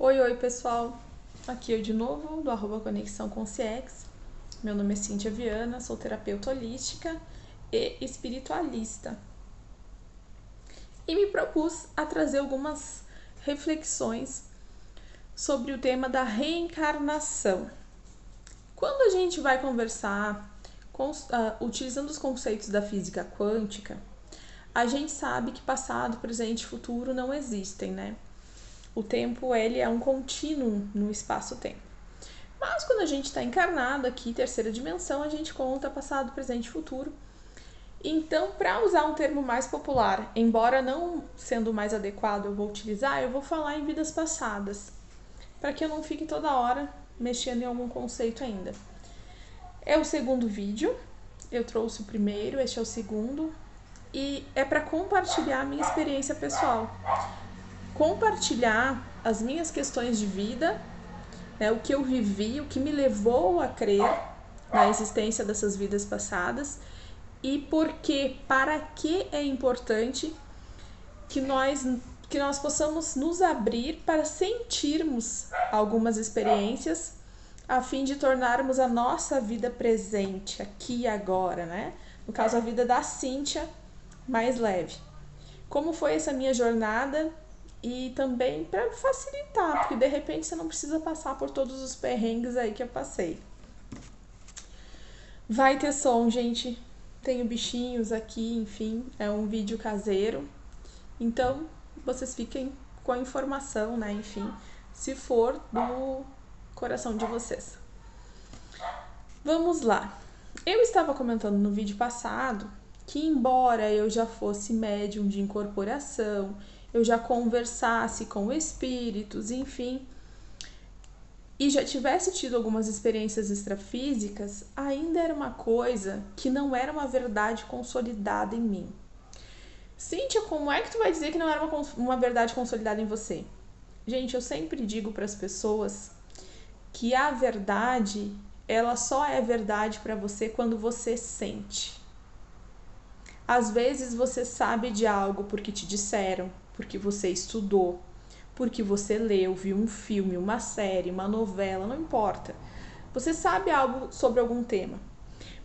Oi, pessoal! Aqui eu de novo, do @Conexão com CX. Meu nome é Cíntia Viana, sou terapeuta holística e espiritualista. E me propus a trazer algumas reflexões sobre o tema da reencarnação. Quando a gente vai conversar utilizando os conceitos da física quântica, a gente sabe que passado, presente e futuro não existem, né? O tempo, ele é um contínuo no espaço-tempo. Mas quando a gente está encarnado aqui, terceira dimensão, a gente conta passado, presente e futuro. Então, para usar um termo mais popular, embora não sendo mais adequado eu vou falar em vidas passadas, para que eu não fique toda hora mexendo em algum conceito ainda. É o segundo vídeo, eu trouxe o primeiro, este é o segundo, e é para compartilhar a minha experiência pessoal. Compartilhar as minhas questões de vida, né, o que eu vivi, o que me levou a crer na existência dessas vidas passadas e para que é importante que nós possamos nos abrir para sentirmos algumas experiências a fim de tornarmos a nossa vida presente, aqui e agora, né? No caso, a vida da Cíntia, mais leve. Como foi essa minha jornada? E também para facilitar, porque de repente você não precisa passar por todos os perrengues aí que eu passei. Vai ter som, gente. Tenho bichinhos aqui, enfim, é um vídeo caseiro. Então, vocês fiquem com a informação, né? Enfim, se for do coração de vocês. Vamos lá. Eu estava comentando no vídeo passado que, embora eu já fosse médium de incorporação, eu já conversasse com espíritos, enfim, e já tivesse tido algumas experiências extrafísicas, ainda era uma coisa que não era uma verdade consolidada em mim. Cíntia, como é que tu vai dizer que não era uma verdade consolidada em você? Gente, eu sempre digo para as pessoas que a verdade, ela só é verdade para você quando você sente. Às vezes você sabe de algo porque te disseram, porque você estudou, porque você leu, viu um filme, uma série, uma novela, não importa. Você sabe algo sobre algum tema.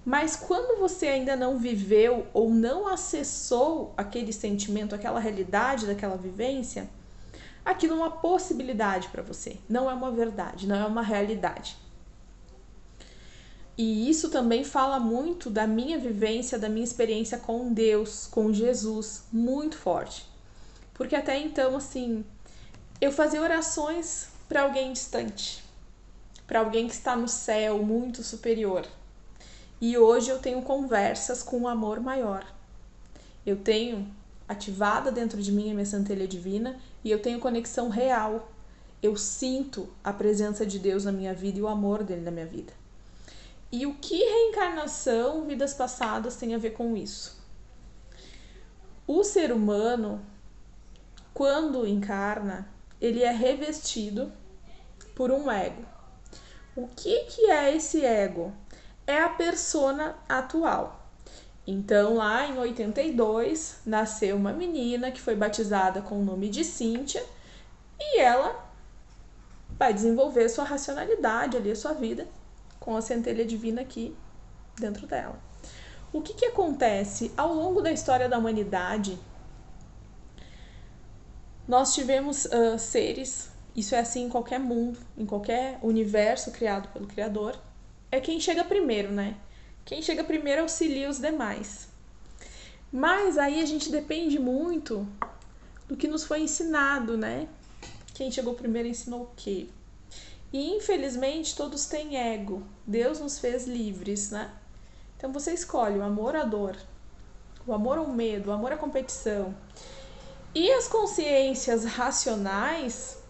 Mas quando você ainda não viveu ou não acessou aquele sentimento, aquela realidade daquela vivência, aquilo é uma possibilidade para você, não é uma verdade, não é uma realidade. E isso também fala muito da minha vivência, da minha experiência com Deus, com Jesus, muito forte. Porque até então, assim, eu fazia orações para alguém distante, para alguém que está no céu, muito superior. E hoje eu tenho conversas com um amor maior. Eu tenho ativada dentro de mim a minha centelha divina e eu tenho conexão real. Eu sinto a presença de Deus na minha vida e o amor dele na minha vida. E o que reencarnação, vidas passadas, tem a ver com isso? O ser humano, quando encarna, ele é revestido por um ego. O que é esse ego? É a persona atual. Então, lá em 82, nasceu uma menina que foi batizada com o nome de Cíntia e ela vai desenvolver sua racionalidade ali, a sua vida, com a centelha divina aqui dentro dela. O que acontece? Ao longo da história da humanidade, nós tivemos seres, isso é assim em qualquer mundo, em qualquer universo criado pelo Criador, é quem chega primeiro, né? Quem chega primeiro auxilia os demais. Mas aí a gente depende muito do que nos foi ensinado, né? Quem chegou primeiro ensinou o quê? E infelizmente todos têm ego. Deus nos fez livres, né? Então você escolhe o amor à dor, o amor ao medo, o amor à competição. E as consciências racionais,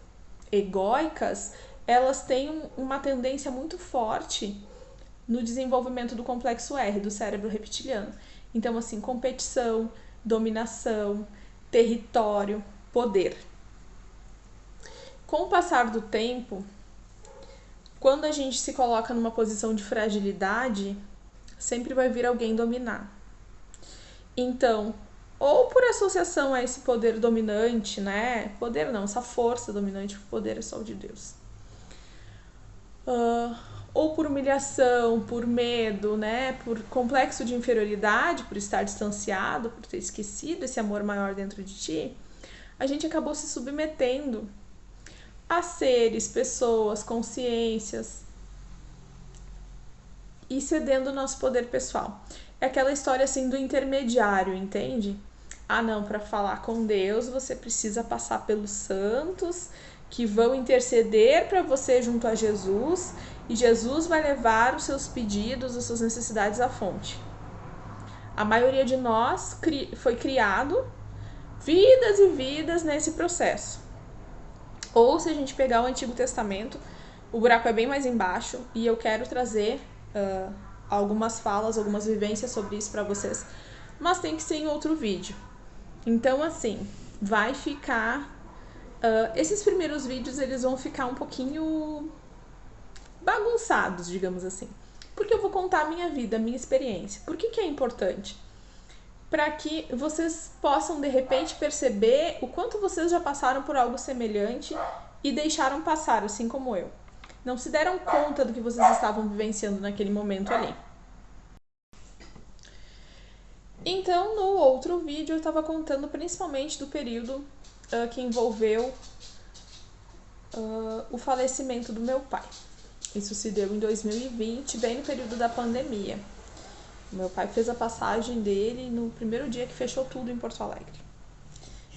egóicas, elas têm uma tendência muito forte no desenvolvimento do complexo R, do cérebro reptiliano. Então, assim, competição, dominação, território, poder. Com o passar do tempo, quando a gente se coloca numa posição de fragilidade, sempre vai vir alguém dominar. Então, ou por associação a esse poder dominante, né? Poder não, essa força dominante, o poder é só o de Deus. Ou por humilhação, por medo, né? Por complexo de inferioridade, por estar distanciado, por ter esquecido esse amor maior dentro de ti, a gente acabou se submetendo a seres, pessoas, consciências e cedendo o nosso poder pessoal. É aquela história assim do intermediário, entende? Ah, não, para falar com Deus você precisa passar pelos santos que vão interceder para você junto a Jesus e Jesus vai levar os seus pedidos, as suas necessidades à fonte. A maioria de nós foi criado vidas e vidas nesse processo. Ou se a gente pegar o Antigo Testamento, o buraco é bem mais embaixo e eu quero trazer algumas falas, algumas vivências sobre isso para vocês, mas tem que ser em outro vídeo. Então, assim, vai ficar... esses primeiros vídeos, eles vão ficar um pouquinho bagunçados, digamos assim. Porque eu vou contar a minha vida, a minha experiência. Por que é importante? Para que vocês possam, de repente, perceber o quanto vocês já passaram por algo semelhante e deixaram passar, assim como eu. Não se deram conta do que vocês estavam vivenciando naquele momento ali. Então, no outro vídeo, eu estava contando principalmente do período que envolveu o falecimento do meu pai. Isso se deu em 2020, bem no período da pandemia. Meu pai fez a passagem dele no primeiro dia que fechou tudo em Porto Alegre.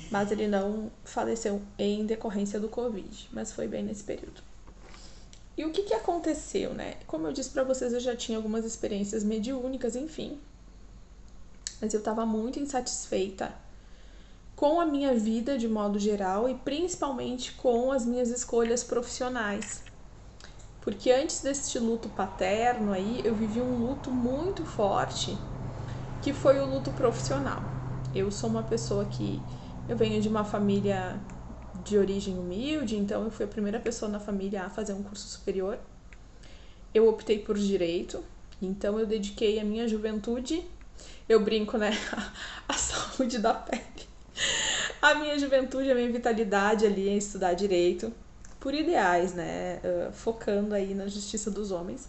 Mas ele não faleceu em decorrência do Covid, mas foi bem nesse período. E o que aconteceu, né? Como eu disse pra vocês, eu já tinha algumas experiências mediúnicas, enfim. Mas eu tava muito insatisfeita com a minha vida de modo geral e principalmente com as minhas escolhas profissionais. Porque antes deste luto paterno aí, eu vivi um luto muito forte, que foi o luto profissional. Eu sou uma pessoa que... eu venho de uma família de origem humilde, então eu fui a primeira pessoa na família a fazer um curso superior. Eu optei por direito, então eu dediquei a minha juventude, eu brinco, né, a saúde da pele, a minha juventude, a minha vitalidade ali em estudar direito, por ideais, né, focando aí na justiça dos homens,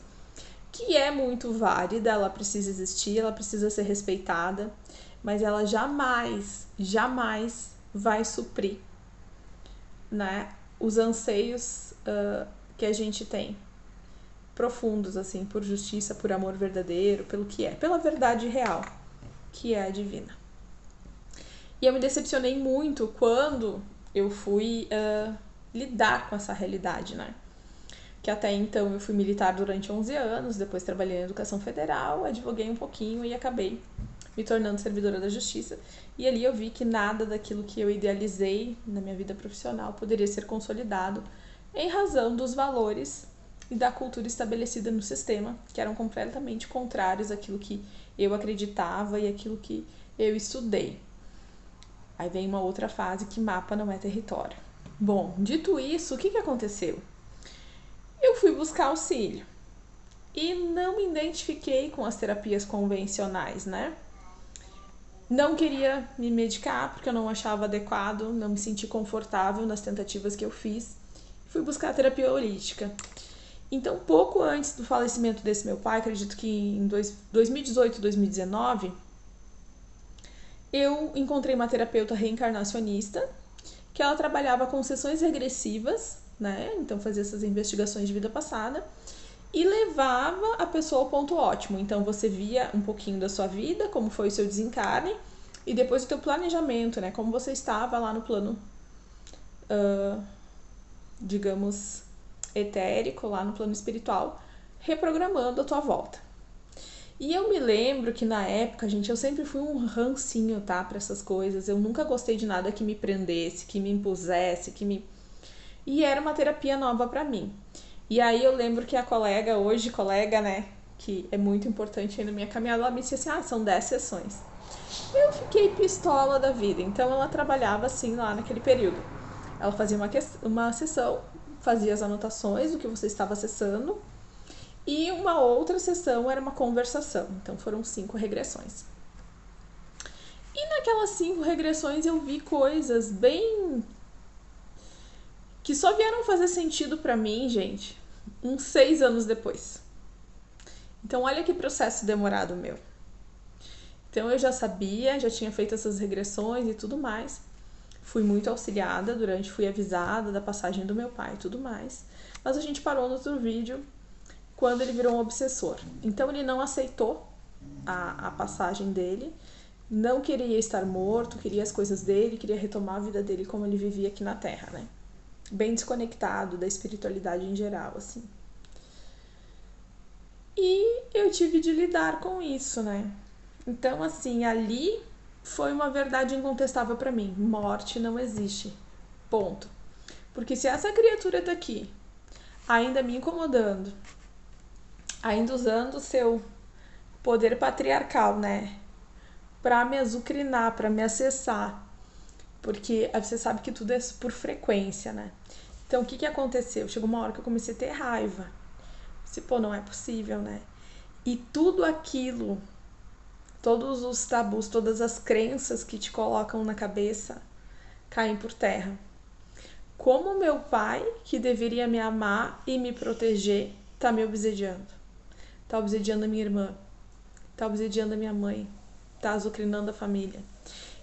que é muito válida, ela precisa existir, ela precisa ser respeitada, mas ela jamais vai suprir, né, os anseios que a gente tem, profundos, assim, por justiça, por amor verdadeiro, pelo que é, pela verdade real, que é a divina. E eu me decepcionei muito quando eu fui lidar com essa realidade, né? Que até então eu fui militar durante 11 anos, depois trabalhei na educação federal, advoguei um pouquinho e acabei me tornando servidora da justiça. E ali eu vi que nada daquilo que eu idealizei na minha vida profissional poderia ser consolidado em razão dos valores e da cultura estabelecida no sistema, que eram completamente contrários àquilo que eu acreditava e àquilo que eu estudei. Aí vem uma outra fase que mapa não é território. Bom, dito isso, o que aconteceu? Eu fui buscar auxílio e não me identifiquei com as terapias convencionais, né? Não queria me medicar porque eu não achava adequado, não me senti confortável nas tentativas que eu fiz. Fui buscar a terapia holística. Então, pouco antes do falecimento desse meu pai, acredito que em 2018, 2019, eu encontrei uma terapeuta reencarnacionista, que ela trabalhava com sessões regressivas, né? Então fazia essas investigações de vida passada e levava a pessoa ao ponto ótimo. Então você via um pouquinho da sua vida, como foi o seu desencarne, e depois o teu planejamento, né? Como você estava lá no plano, digamos, etérico, lá no plano espiritual, reprogramando a tua volta. E eu me lembro que na época, gente, eu sempre fui um rancinho, tá, pra essas coisas. Eu nunca gostei de nada que me prendesse, que me impusesse, E era uma terapia nova pra mim. E aí eu lembro que a colega, hoje colega, né, que é muito importante aí na minha caminhada, ela me disse assim, são 10 sessões. Eu fiquei pistola da vida, então ela trabalhava assim lá naquele período. Ela fazia uma sessão, fazia as anotações do que você estava acessando, e uma outra sessão era uma conversação, então foram 5 regressões. E naquelas 5 regressões eu vi coisas bem... que só vieram fazer sentido pra mim, gente, uns 6 anos depois. Então, olha que processo demorado meu. Então, eu já sabia, já tinha feito essas regressões e tudo mais. Fui muito auxiliada fui avisada da passagem do meu pai e tudo mais. Mas a gente parou no outro vídeo quando ele virou um obsessor. Então, ele não aceitou a passagem dele, não queria estar morto, queria as coisas dele, queria retomar a vida dele como ele vivia aqui na Terra, né? Bem desconectado da espiritualidade em geral, assim. E eu tive de lidar com isso, né? Então, assim, ali foi uma verdade incontestável pra mim. Morte não existe. Ponto. Porque se essa criatura tá aqui, ainda me incomodando, ainda usando o seu poder patriarcal, né? Pra me azucrinar, pra me acessar. Porque você sabe que tudo é por frequência, né? Então, o que aconteceu? Chegou uma hora que eu comecei a ter raiva. Pô, não é possível, né? E tudo aquilo, todos os tabus, todas as crenças que te colocam na cabeça, caem por terra. Como meu pai, que deveria me amar e me proteger, tá me obsediando. Tá obsediando a minha irmã. Tá obsediando a minha mãe. Tá azucrinando a família.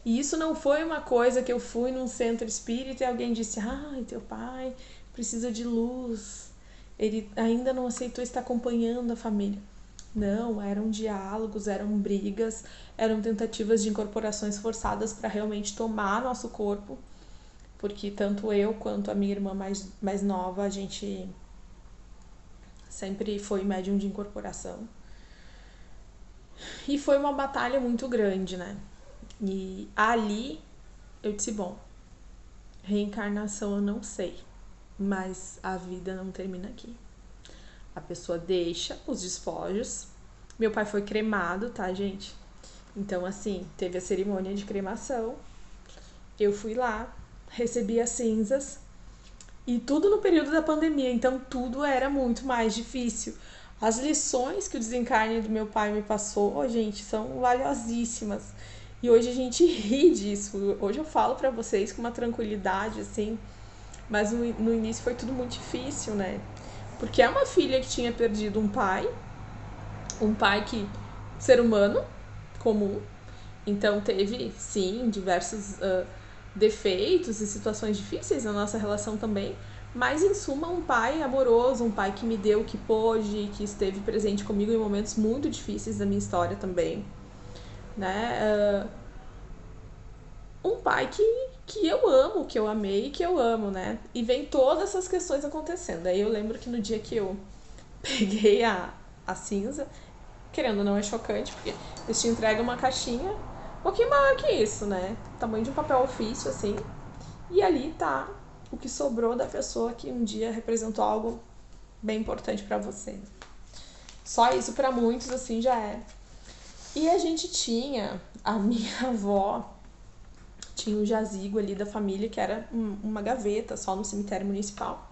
E isso não foi uma coisa que eu fui num centro espírita e alguém disse: ai, teu pai precisa de luz. Ele ainda não aceitou estar acompanhando a família. Não, eram diálogos, eram brigas, eram tentativas de incorporações forçadas para realmente tomar nosso corpo. Porque tanto eu quanto a minha irmã mais nova, a gente sempre foi médium de incorporação. E foi uma batalha muito grande, né? E ali eu disse, bom, reencarnação eu não sei, mas a vida não termina aqui. A pessoa deixa os despojos. Meu pai foi cremado, tá, gente? Então, assim, teve a cerimônia de cremação. Eu fui lá, recebi as cinzas. E tudo no período da pandemia, então tudo era muito mais difícil. As lições que o desencarne do meu pai me passou, gente, são valiosíssimas. E hoje a gente ri disso. Hoje eu falo pra vocês com uma tranquilidade, assim. Mas no início foi tudo muito difícil, né? Porque é uma filha que tinha perdido um pai que, ser humano, comum. Então teve, sim, diversos defeitos e situações difíceis na nossa relação também. Mas, em suma, um pai amoroso, um pai que me deu o que pôde, que esteve presente comigo em momentos muito difíceis da minha história também, né? Um pai que eu amo, que eu amei e que eu amo, né? E vem todas essas questões acontecendo. Aí eu lembro que no dia que eu peguei a cinza, querendo ou não é chocante, porque eles te entregam uma caixinha um pouquinho maior que isso, né? Tamanho de um papel ofício, assim. E ali tá o que sobrou da pessoa que um dia representou algo bem importante pra você. Só isso pra muitos, assim, já é. E a gente tinha, a minha avó tinha um jazigo ali da família, que era uma gaveta só no cemitério municipal.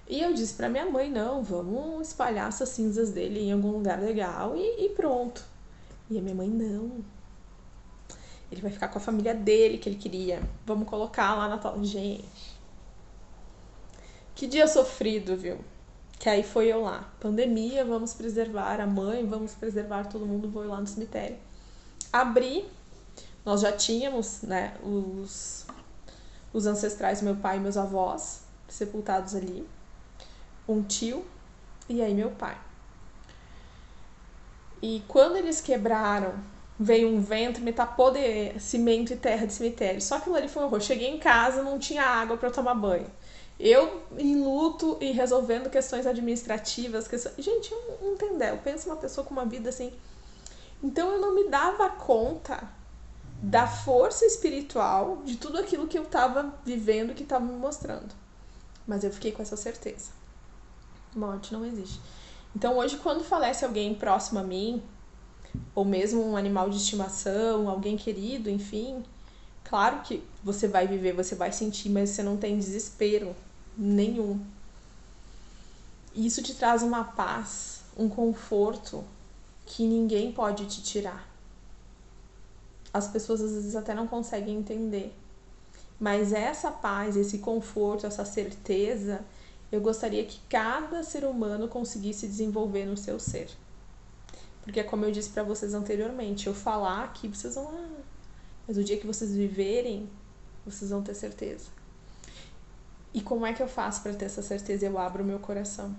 E eu disse pra minha mãe, não, vamos espalhar essas cinzas dele em algum lugar legal e pronto. E a minha mãe, não. Ele vai ficar com a família dele, que ele queria. Vamos colocar lá na tal. Gente, que dia sofrido, viu? Que aí foi eu lá. Pandemia, vamos preservar a mãe, vamos preservar todo mundo, vou lá no cemitério. Abri, nós já tínhamos, né, os ancestrais do meu pai e meus avós sepultados ali. Um tio e aí meu pai. E quando eles quebraram, veio um vento e me tapou de cimento e terra de cemitério. Só que aquilo ali foi um horror. Cheguei em casa, não tinha água para eu tomar banho. Eu em luto e resolvendo questões administrativas. Gente, eu não entendeu. Pensa uma pessoa com uma vida assim. Então eu não me dava conta da força espiritual de tudo aquilo que eu estava vivendo, que estava me mostrando. Mas eu fiquei com essa certeza. Morte não existe. Então hoje, quando falece alguém próximo a mim, ou mesmo um animal de estimação, alguém querido, enfim, claro que você vai viver, você vai sentir, mas você não tem desespero nenhum. Isso te traz uma paz, um conforto que ninguém pode te tirar. as pessoas às vezes até não conseguem entender. Mas essa paz, esse conforto, essa certeza, eu gostaria que cada ser humano conseguisse desenvolver no seu ser. Porque, como eu disse para vocês anteriormente, eu falar aqui, vocês vão... mas o dia que vocês viverem, vocês vão ter certeza. E como é que eu faço para ter essa certeza? Eu abro o meu coração.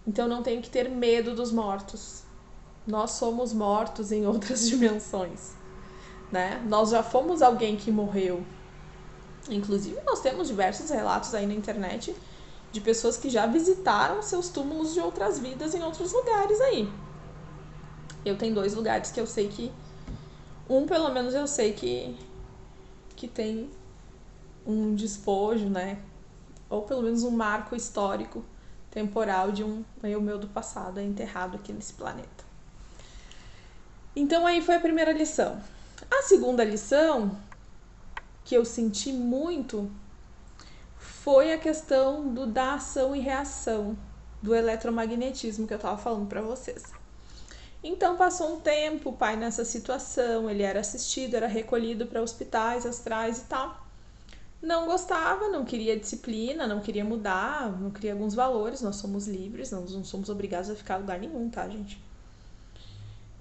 Então, não tenho que ter medo dos mortos. Nós somos mortos em outras dimensões, né? Nós já fomos alguém que morreu. Inclusive, nós temos diversos relatos aí na internet de pessoas que já visitaram seus túmulos de outras vidas em outros lugares aí. Eu tenho 2 lugares que eu sei que... pelo menos, eu sei que tem um despojo, né? Ou pelo menos um marco histórico, temporal de um eu meu do passado enterrado aqui nesse planeta. Então, aí foi a primeira lição. A segunda lição, que eu senti muito, foi a questão da ação e reação, do eletromagnetismo que eu tava falando para vocês. Então, passou um tempo, o pai nessa situação, ele era assistido, era recolhido para hospitais astrais e tal. Não gostava, não queria disciplina, não queria mudar, não queria alguns valores. Nós somos livres, nós não somos obrigados a ficar em lugar nenhum, tá, gente?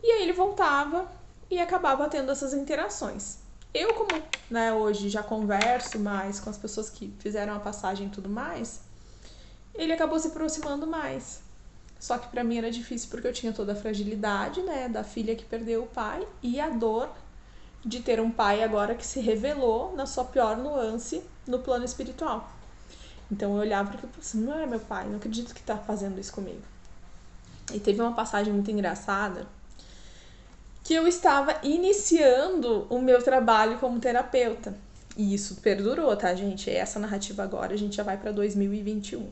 E aí ele voltava e acabava tendo essas interações. Eu, como, né, hoje já converso mais com as pessoas que fizeram a passagem e tudo mais, ele acabou se aproximando mais. Só que pra mim era difícil porque eu tinha toda a fragilidade, né, da filha que perdeu o pai e a dor de ter um pai agora que se revelou na sua pior nuance no plano espiritual. Então eu olhava e falava assim, não é meu pai, não acredito que tá fazendo isso comigo. E teve uma passagem muito engraçada que eu estava iniciando o meu trabalho como terapeuta. E isso perdurou, tá, gente? Essa narrativa agora a gente já vai para 2021.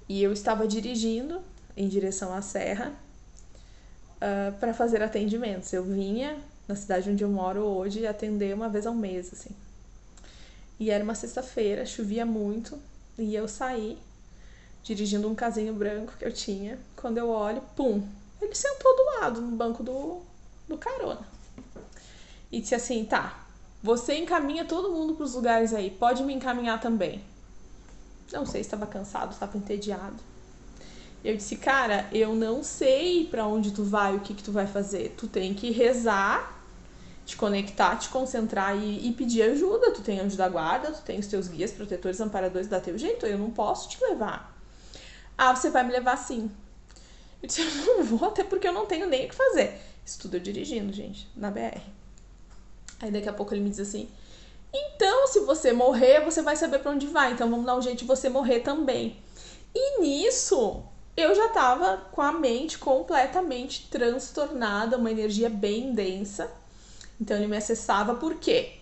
E eu estava dirigindo em direção à serra para fazer atendimentos. Eu vinha na cidade onde eu moro hoje atender uma vez ao mês, assim. E era uma sexta-feira, chovia muito, e eu saí dirigindo um casinho branco que eu tinha. Quando eu olho, pum, ele sentou do lado, no banco do carona. E disse assim, tá, você encaminha todo mundo pros lugares aí, pode me encaminhar também. Não sei se estava cansado, estava entediado. Eu disse, cara, eu não sei pra onde tu vai, o que tu vai fazer. Tu tem que rezar, te conectar, te concentrar e pedir ajuda. Tu tem anjo da guarda, tu tem os teus guias, protetores, amparadores, dá teu jeito. Eu não posso te levar. Ah, você vai me levar sim. Eu disse, eu não vou, até porque eu não tenho nem o que fazer. Isso tudo eu dirigindo, gente, na BR. Aí daqui a pouco ele me diz assim, então se você morrer, você vai saber pra onde vai. Então vamos dar um jeito de você morrer também. E nisso, eu já tava com a mente completamente transtornada, uma energia bem densa. Então ele me acessava por quê?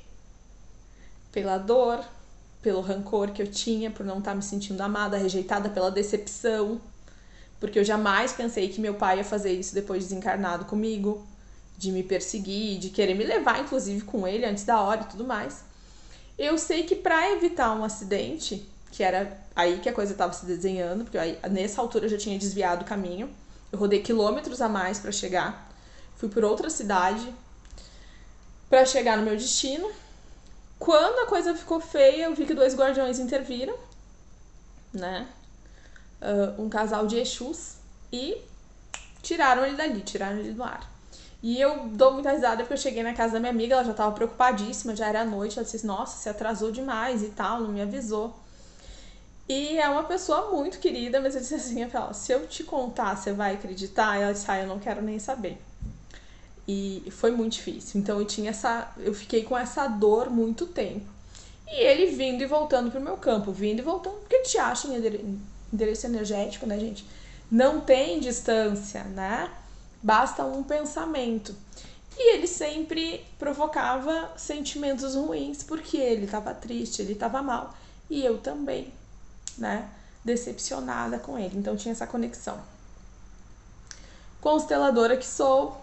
Pela dor, pelo rancor que eu tinha, por não estar me sentindo amada, rejeitada, pela decepção. Porque eu jamais pensei que meu pai ia fazer isso depois de desencarnado comigo, de me perseguir, de querer me levar, inclusive, com ele antes da hora e tudo mais. Eu sei que para evitar um acidente, que era aí que a coisa estava se desenhando, porque aí, nessa altura eu já tinha desviado o caminho, eu rodei quilômetros a mais para chegar, fui por outra cidade para chegar no meu destino. Quando a coisa ficou feia, eu vi que 2 guardiões interviram, né? Um casal de Exus, e tiraram ele dali, tiraram ele do ar. E eu dou muita risada porque eu cheguei na casa da minha amiga, ela já tava preocupadíssima, já era noite, ela disse, nossa, se atrasou demais e tal, não me avisou. E é uma pessoa muito querida, mas eu disse assim, eu falo, se eu te contar, você vai acreditar? Ela disse, eu não quero nem saber. E foi muito difícil, então eu fiquei com essa dor muito tempo. E ele vindo e voltando pro meu campo, vindo e voltando, porque a gente acha em endereço energético, né, gente? Não tem distância, né? Basta um pensamento. E ele sempre provocava sentimentos ruins, porque ele estava triste, ele estava mal. E eu também, né? Decepcionada com ele. Então tinha essa conexão. Consteladora que sou,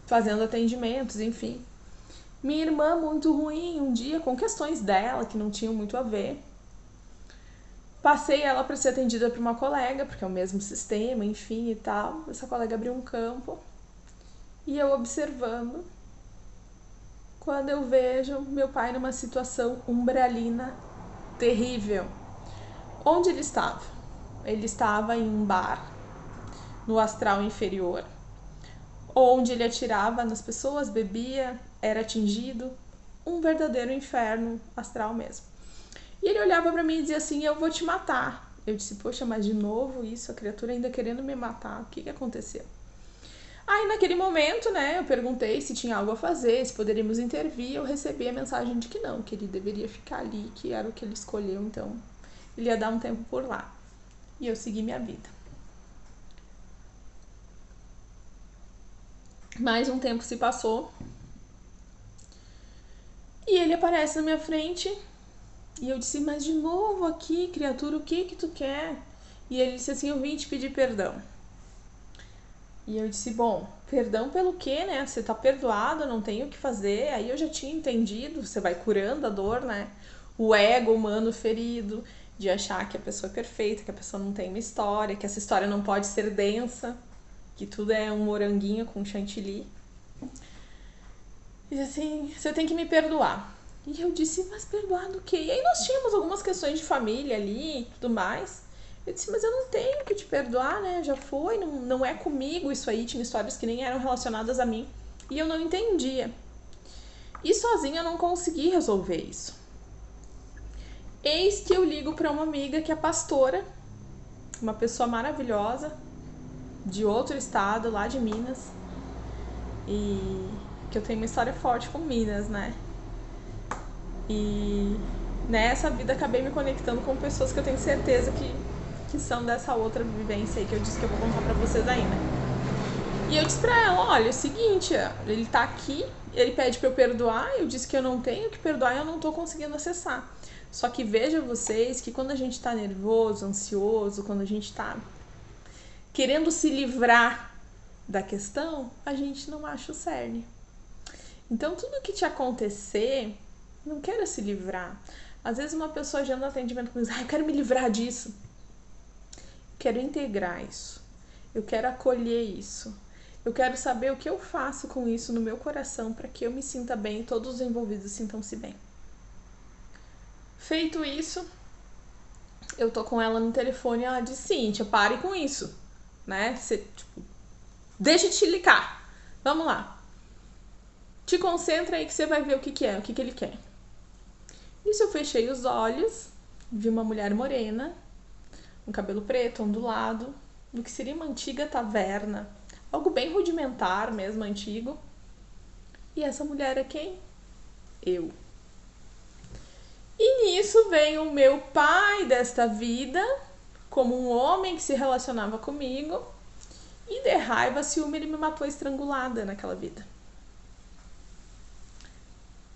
fazendo atendimentos, enfim. Minha irmã muito ruim um dia, com questões dela que não tinham muito a ver. Passei ela para ser atendida por uma colega, porque é o mesmo sistema, enfim e tal. Essa colega abriu um campo e eu observando. quando eu vejo meu pai numa situação umbralina terrível. Onde ele estava? Ele estava em um bar, no astral inferior, onde ele atirava nas pessoas, bebia, era atingido, um verdadeiro inferno astral mesmo. E ele olhava pra mim e dizia assim: eu vou te matar. Eu disse: poxa, mas de novo isso, a criatura ainda querendo me matar, o que aconteceu? Aí naquele momento, né, eu perguntei se tinha algo a fazer, se poderíamos intervir. Eu recebi a mensagem de que não, que ele deveria ficar ali, que era o que ele escolheu, então ele ia dar um tempo por lá. E eu segui minha vida. Mais um tempo se passou e ele aparece na minha frente e eu disse: mas de novo aqui, criatura, o que tu quer? E ele disse assim: eu vim te pedir perdão. E eu disse: bom, perdão pelo quê, né? Você tá perdoado, não tem o que fazer. Aí eu já tinha entendido, você vai curando a dor, né? O ego humano ferido, de achar que a pessoa é perfeita, que a pessoa não tem uma história, que essa história não pode ser densa, que tudo é um moranguinho com chantilly. E disse assim: você tem que me perdoar. E eu disse: mas perdoar do quê? E aí nós tínhamos algumas questões de família ali e tudo mais. Eu disse: mas eu não tenho que te perdoar, né? Já foi, não é comigo isso aí. Tinha histórias que nem eram relacionadas a mim. E eu não entendia. E sozinha eu não consegui resolver isso. Eis que eu ligo para uma amiga que é pastora, uma pessoa maravilhosa, de outro estado, lá de Minas. E que eu tenho uma história forte com Minas, né? E nessa vida acabei me conectando com pessoas que eu tenho certeza que são dessa outra vivência aí que eu disse que eu vou contar pra vocês ainda. E eu disse pra ela: olha, é o seguinte, ele tá aqui, ele pede pra eu perdoar, eu disse que eu não tenho que perdoar e eu não tô conseguindo acessar. Só que veja vocês que quando a gente tá nervoso, ansioso, quando a gente tá querendo se livrar da questão, a gente não acha o cerne. Então tudo que te acontecer, não queira se livrar. Às vezes uma pessoa já no atendimento comigo diz: eu quero me livrar disso. Quero integrar isso. Eu quero acolher isso. Eu quero saber o que eu faço com isso no meu coração para que eu me sinta bem e todos os envolvidos sintam-se bem. Feito isso, eu tô com ela no telefone e ela diz: Cíntia, pare com isso, né? Você, deixa de te ligar. Vamos lá. Te concentra aí que você vai ver o que é, o que ele quer. Isso eu fechei os olhos, vi uma mulher morena, um cabelo preto, ondulado, no que seria uma antiga taverna, algo bem rudimentar mesmo, antigo. E essa mulher é quem? Eu. E nisso vem o meu pai desta vida, como um homem que se relacionava comigo, e de raiva, ciúme, ele me matou estrangulada naquela vida.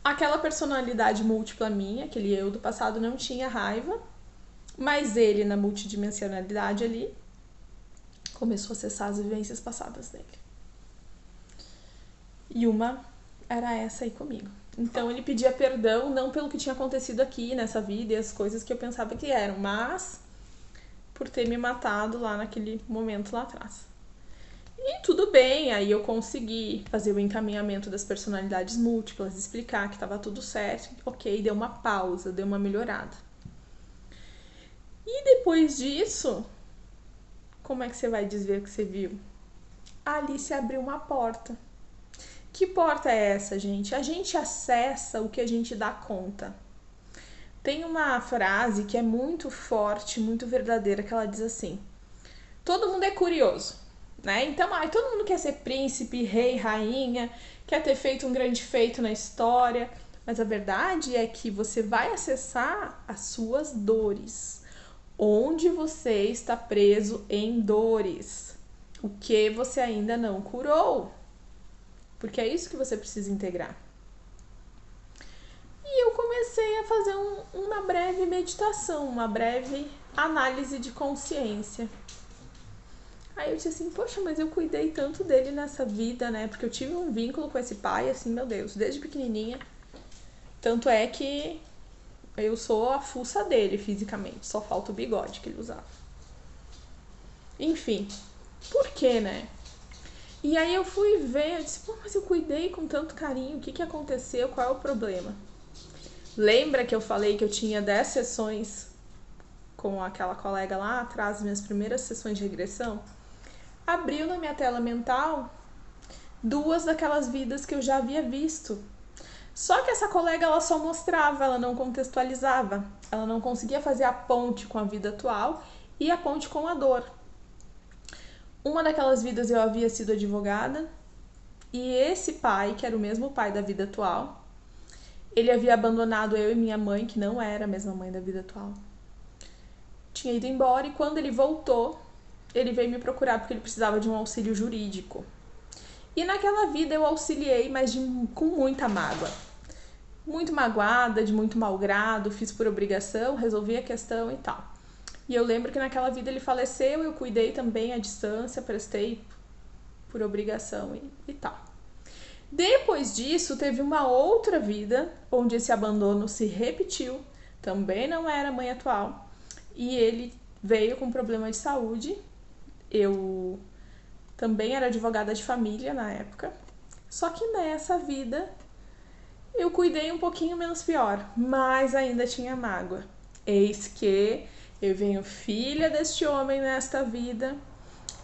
Aquela personalidade múltipla minha, aquele eu do passado, não tinha raiva, mas ele, na multidimensionalidade ali, começou a acessar as vivências passadas dele. E uma era essa aí comigo. Então ele pedia perdão, não pelo que tinha acontecido aqui nessa vida e as coisas que eu pensava que eram, mas por ter me matado lá naquele momento lá atrás. E tudo bem, aí eu consegui fazer o encaminhamento das personalidades múltiplas, explicar que estava tudo certo, ok, deu uma pausa, deu uma melhorada. E depois disso, como é que você vai dizer o que você viu? Ali se abriu uma porta. Que porta é essa, gente? A gente acessa o que a gente dá conta. Tem uma frase que é muito forte, muito verdadeira, que ela diz assim: todo mundo é curioso, né? Então, todo mundo quer ser príncipe, rei, rainha, quer ter feito um grande feito na história, mas a verdade é que você vai acessar as suas dores. Onde você está preso em dores? O que você ainda não curou? Porque é isso que você precisa integrar. E eu comecei a fazer uma breve meditação, uma breve análise de consciência. Aí eu disse assim: poxa, mas eu cuidei tanto dele nessa vida, né? Porque eu tive um vínculo com esse pai, assim, meu Deus, desde pequenininha. Tanto é que eu sou a fuça dele fisicamente, só falta o bigode que ele usava. Enfim, por quê, né? E aí eu fui ver, eu disse, pô, mas eu cuidei com tanto carinho, o que aconteceu, qual é o problema? Lembra que eu falei que eu tinha 10 sessões com aquela colega lá atrás, minhas primeiras sessões de regressão? Abriu na minha tela mental 2 daquelas vidas que eu já havia visto. Só que essa colega, ela só mostrava, ela não contextualizava. Ela não conseguia fazer a ponte com a vida atual e a ponte com a dor. Uma daquelas vidas eu havia sido advogada e esse pai, que era o mesmo pai da vida atual, ele havia abandonado eu e minha mãe, que não era a mesma mãe da vida atual. Tinha ido embora e quando ele voltou, ele veio me procurar porque ele precisava de um auxílio jurídico. E naquela vida eu auxiliei, mas com muita mágoa. Muito magoada, de muito mau grado, fiz por obrigação, resolvi a questão e tal. E eu lembro que naquela vida ele faleceu, eu cuidei também à distância, prestei por obrigação e tal. Depois disso, teve uma outra vida onde esse abandono se repetiu, também não era a mãe atual, e ele veio com problema de saúde. Eu também era advogada de família na época, só que nessa vida eu cuidei um pouquinho menos pior, mas ainda tinha mágoa. Eis que eu venho filha deste homem nesta vida.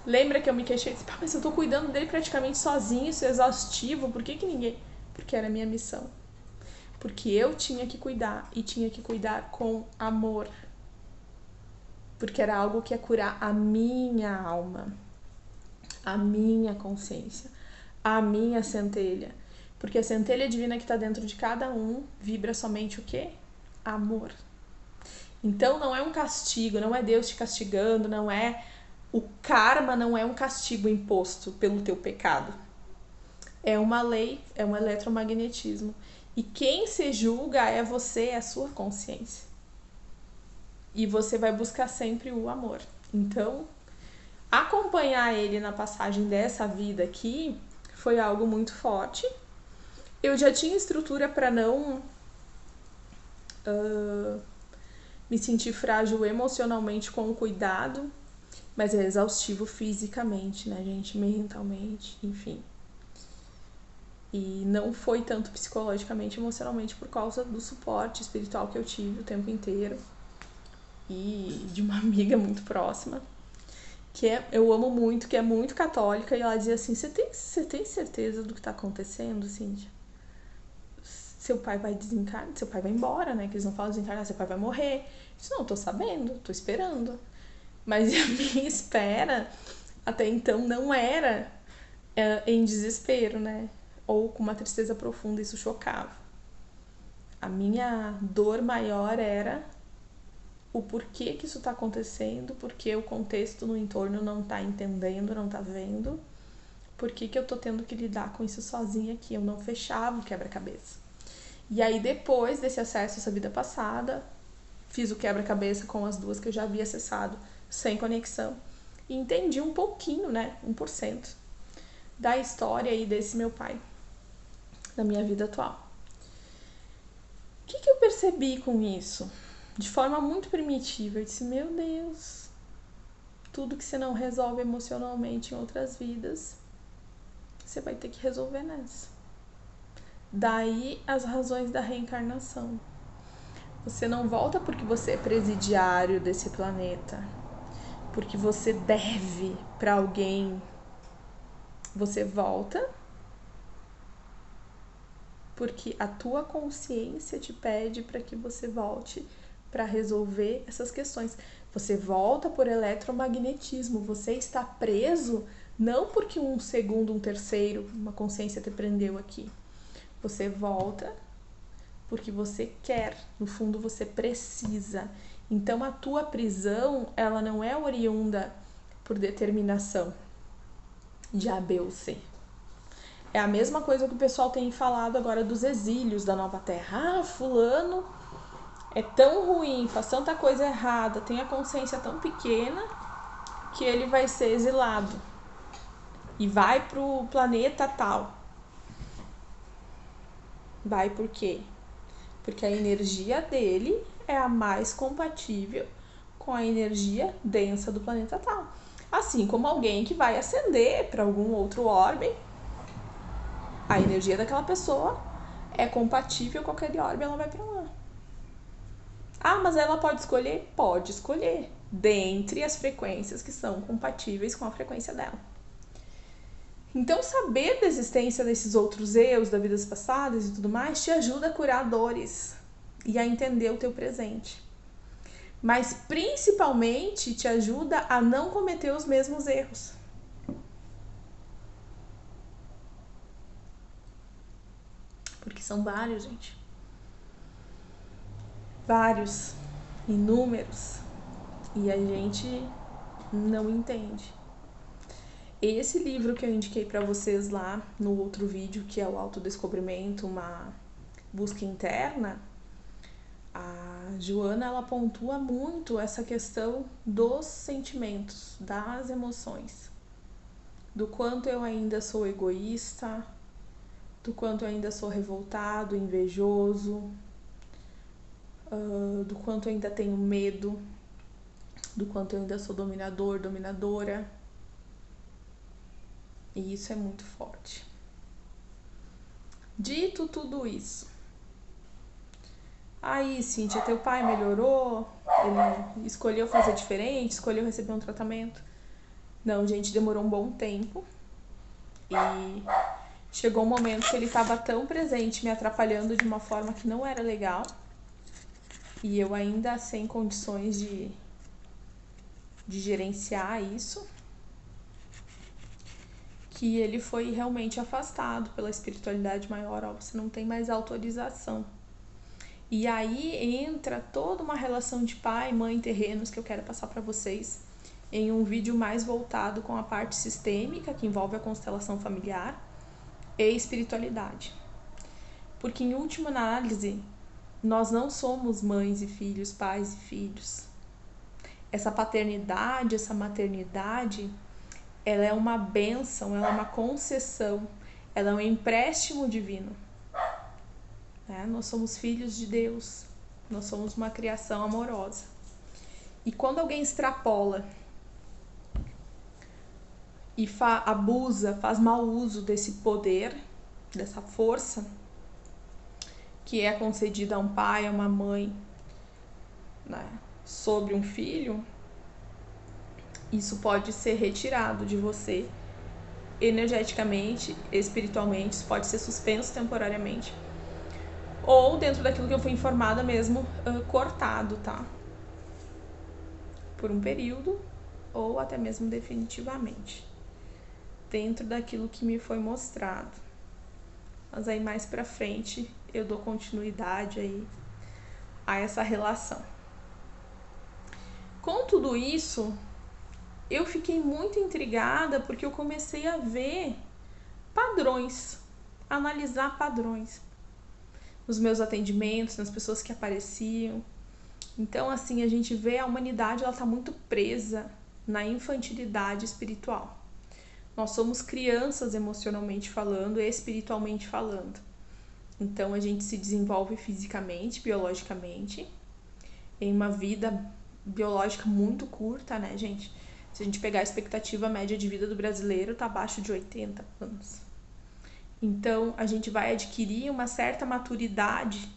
Lembra que eu me queixei e disse, mas eu tô cuidando dele praticamente sozinho, isso é exaustivo, por que ninguém... Porque era a minha missão. Porque eu tinha que cuidar, e tinha que cuidar com amor. Porque era algo que ia curar a minha alma, a minha consciência, a minha centelha. Porque a centelha divina que está dentro de cada um vibra somente o quê? Amor. Então não é um castigo, não é Deus te castigando, não é... O karma não é um castigo imposto pelo teu pecado. É uma lei, é um eletromagnetismo. E quem se julga é você, é a sua consciência. E você vai buscar sempre o amor. Então, acompanhar ele na passagem dessa vida aqui foi algo muito forte. Eu já tinha estrutura para não me sentir frágil emocionalmente com o cuidado, mas é exaustivo fisicamente, né, gente? Mentalmente, enfim. E não foi tanto psicologicamente, emocionalmente, por causa do suporte espiritual que eu tive o tempo inteiro. E de uma amiga muito próxima, eu amo muito, que é muito católica, e ela dizia assim, você tem certeza do que tá acontecendo, Cíntia? Seu pai vai desencarnar, seu pai vai embora, né? Que eles não falam desencarnar, seu pai vai morrer. Eu disse, não, tô sabendo, tô esperando. Mas a minha espera, até então, não era em desespero, né? Ou com uma tristeza profunda, isso chocava. A minha dor maior era o porquê que isso tá acontecendo, porque o contexto no entorno não tá entendendo, não tá vendo. Por que eu tô tendo que lidar com isso sozinha aqui? Eu não fechava o quebra-cabeça. E aí, depois desse acesso a essa vida passada, fiz o quebra-cabeça com as 2 que eu já havia acessado, sem conexão. E entendi um pouquinho, né? 1% da história aí desse meu pai, da minha vida atual. O que eu percebi com isso? De forma muito primitiva, eu disse, meu Deus, tudo que você não resolve emocionalmente em outras vidas, você vai ter que resolver nessa. Daí as razões da reencarnação. Você não volta porque você é presidiário desse planeta, porque você deve para alguém. Você volta porque a tua consciência te pede para que você volte para resolver essas questões. Você volta por eletromagnetismo, você está preso não porque um segundo, um terceiro, uma consciência te prendeu aqui. Você volta porque você quer, no fundo você precisa. Então a tua prisão, ela não é oriunda por determinação de A, B ou C. É a mesma coisa que o pessoal tem falado agora dos exílios da Nova Terra. Ah, fulano é tão ruim, faz tanta coisa errada, tem a consciência tão pequena que ele vai ser exilado e vai pro planeta tal. Vai por quê? Porque a energia dele é a mais compatível com a energia densa do planeta tal. Assim como alguém que vai ascender para algum outro orbe, a energia daquela pessoa é compatível com aquele orbe, ela vai para lá. Ah, mas ela pode escolher? Pode escolher, dentre as frequências que são compatíveis com a frequência dela. Então, saber da existência desses outros eus, das vidas passadas e tudo mais, te ajuda a curar dores e a entender o teu presente. Mas, principalmente, te ajuda a não cometer os mesmos erros. Porque são vários, gente. Vários. Inúmeros. E a gente não entende. Esse livro que eu indiquei para vocês lá no outro vídeo, que é o Autodescobrimento, uma busca interna, a Joana, ela pontua muito essa questão dos sentimentos, das emoções, do quanto eu ainda sou egoísta, do quanto eu ainda sou revoltado, invejoso, do quanto eu ainda tenho medo, do quanto eu ainda sou dominador, dominadora. E isso é muito forte. Dito tudo isso, aí, Cíntia, teu pai melhorou? Ele escolheu fazer diferente? Escolheu receber um tratamento? Não, gente, demorou um bom tempo. E chegou um momento que ele estava tão presente, me atrapalhando de uma forma que não era legal. E eu ainda sem condições de gerenciar isso, que ele foi realmente afastado pela espiritualidade maior. Ó, você não tem mais autorização. E aí entra toda uma relação de pai, mãe, terrenos que eu quero passar para vocês em um vídeo mais voltado com a parte sistêmica, que envolve a constelação familiar e espiritualidade. Porque em última análise, nós não somos mães e filhos, pais e filhos. Essa paternidade, essa maternidade, ela é uma bênção, ela é uma concessão, ela é um empréstimo divino. Nós somos filhos de Deus, nós somos uma criação amorosa. E quando alguém extrapola e abusa, faz mau uso desse poder, dessa força que é concedida a um pai, a uma mãe, né, sobre um filho, isso pode ser retirado de você energeticamente, espiritualmente, isso pode ser suspenso temporariamente. Ou dentro daquilo que eu fui informada mesmo, cortado, tá? Por um período, ou até mesmo definitivamente. Dentro daquilo que me foi mostrado. Mas aí mais pra frente eu dou continuidade aí a essa relação. Com tudo isso, eu fiquei muito intrigada porque eu comecei a ver padrões, analisar padrões nos meus atendimentos, nas pessoas que apareciam. Então, assim, a gente vê a humanidade, ela tá muito presa na infantilidade espiritual. Nós somos crianças emocionalmente falando e espiritualmente falando. Então, a gente se desenvolve fisicamente, biologicamente, em uma vida biológica muito curta, né, gente? Se a gente pegar a expectativa média de vida do brasileiro, tá abaixo de 80 anos. Então, a gente vai adquirir uma certa maturidade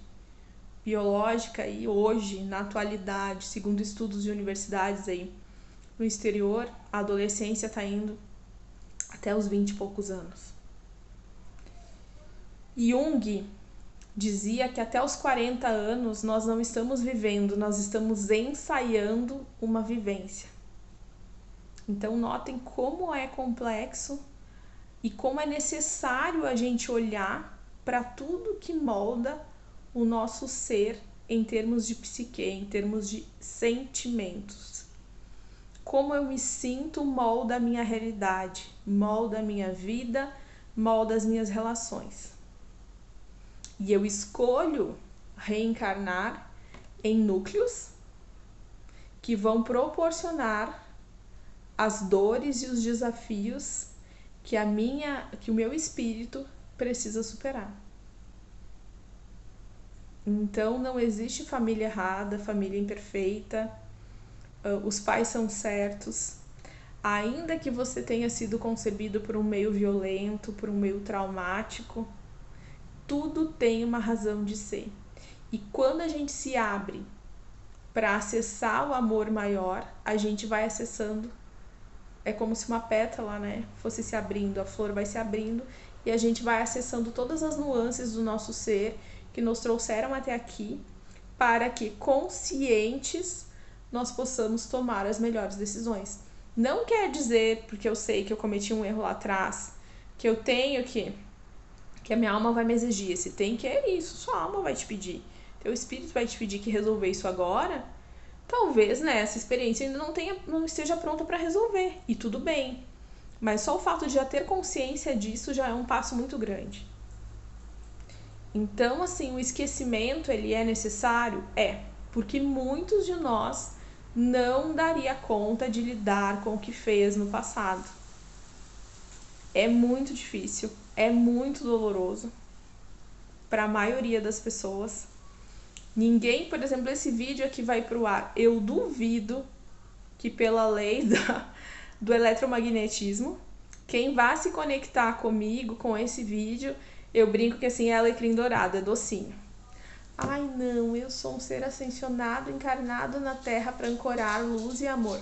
biológica e hoje, na atualidade, segundo estudos de universidades aí no exterior, a adolescência está indo até os 20 e poucos anos. Jung dizia que até os 40 anos nós não estamos vivendo, nós estamos ensaiando uma vivência. Então, notem como é complexo e como é necessário a gente olhar para tudo que molda o nosso ser em termos de psique, em termos de sentimentos. Como eu me sinto molda a minha realidade, molda a minha vida, molda as minhas relações. E eu escolho reencarnar em núcleos que vão proporcionar as dores e os desafios que o meu espírito precisa superar. Então, não existe família errada, família imperfeita, os pais são certos. ainda que você tenha sido concebido por um meio violento, por um meio traumático, tudo tem uma razão de ser. E quando a gente se abre para acessar o amor maior, a gente vai acessando. É como se uma pétala, né, fosse se abrindo, a flor vai se abrindo e a gente vai acessando todas as nuances do nosso ser que nos trouxeram até aqui, para que, conscientes, nós possamos tomar as melhores decisões. Não quer dizer, porque eu sei que eu cometi um erro lá atrás, que eu tenho que a minha alma vai me exigir. Se tem que é isso, sua alma vai te pedir. Teu espírito vai te pedir que resolver isso agora. Talvez, né, essa experiência ainda não esteja pronta para resolver. E tudo bem. Mas só o fato de já ter consciência disso já é um passo muito grande. Então, assim, o esquecimento, ele é necessário? É. Porque muitos de nós não daria conta de lidar com o que fez no passado. É muito difícil, é muito doloroso para a maioria das pessoas. Ninguém, por exemplo, esse vídeo aqui vai pro ar. Eu duvido que pela lei do eletromagnetismo, quem vai se conectar comigo com esse vídeo, eu brinco que assim é alecrim dourado, é docinho. Ai não, eu sou um ser ascensionado, encarnado na Terra para ancorar luz e amor.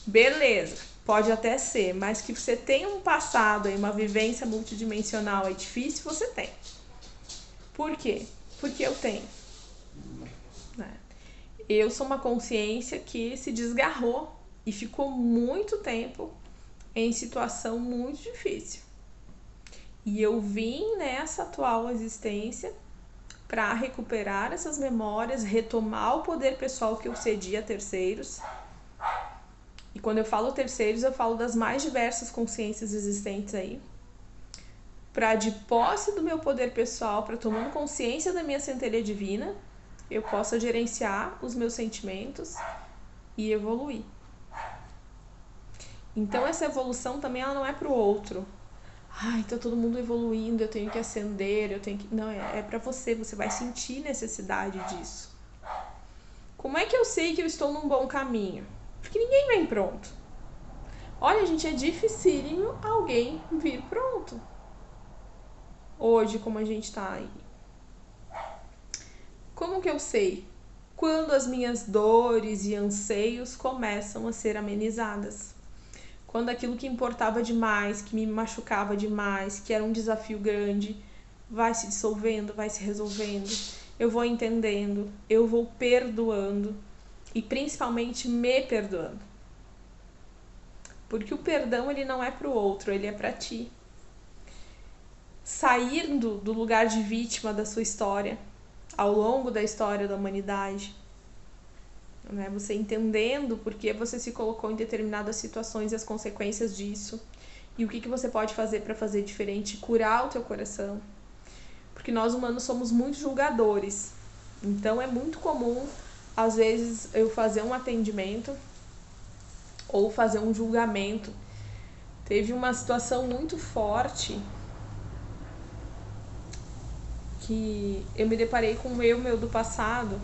Beleza, pode até ser, mas que você tenha um passado, uma vivência multidimensional é difícil, você tem. Por quê? Porque eu tenho. Eu sou uma consciência que se desgarrou e ficou muito tempo em situação muito difícil. E eu vim nessa atual existência para recuperar essas memórias, retomar o poder pessoal que eu cedi a terceiros. E quando eu falo terceiros, eu falo das mais diversas consciências existentes aí. Para, de posse do meu poder pessoal, para tomando consciência da minha centelha divina, eu possa gerenciar os meus sentimentos e evoluir. Então essa evolução também ela não é pro outro. Ai, tá todo mundo evoluindo, eu tenho que ascender, eu tenho que... Não, é pra você vai sentir necessidade disso. Como é que eu sei que eu estou num bom caminho? Porque ninguém vem pronto. Olha, gente, é dificílimo alguém vir pronto. Hoje, como a gente tá aí. Como que eu sei? Quando as minhas dores e anseios começam a ser amenizadas. Quando aquilo que importava demais, que me machucava demais, que era um desafio grande, vai se dissolvendo, vai se resolvendo. Eu vou entendendo, eu vou perdoando e principalmente me perdoando. Porque o perdão ele não é pro outro, ele é pra ti. Sair do lugar de vítima da sua história, ao longo da história da humanidade, né? Você entendendo por que você se colocou em determinadas situações e as consequências disso, e o que você pode fazer para fazer diferente, curar o teu coração. Porque nós humanos somos muito julgadores, então é muito comum, às vezes, eu fazer um atendimento ou fazer um julgamento. Teve uma situação muito forte que eu me deparei com um eu meu do passado,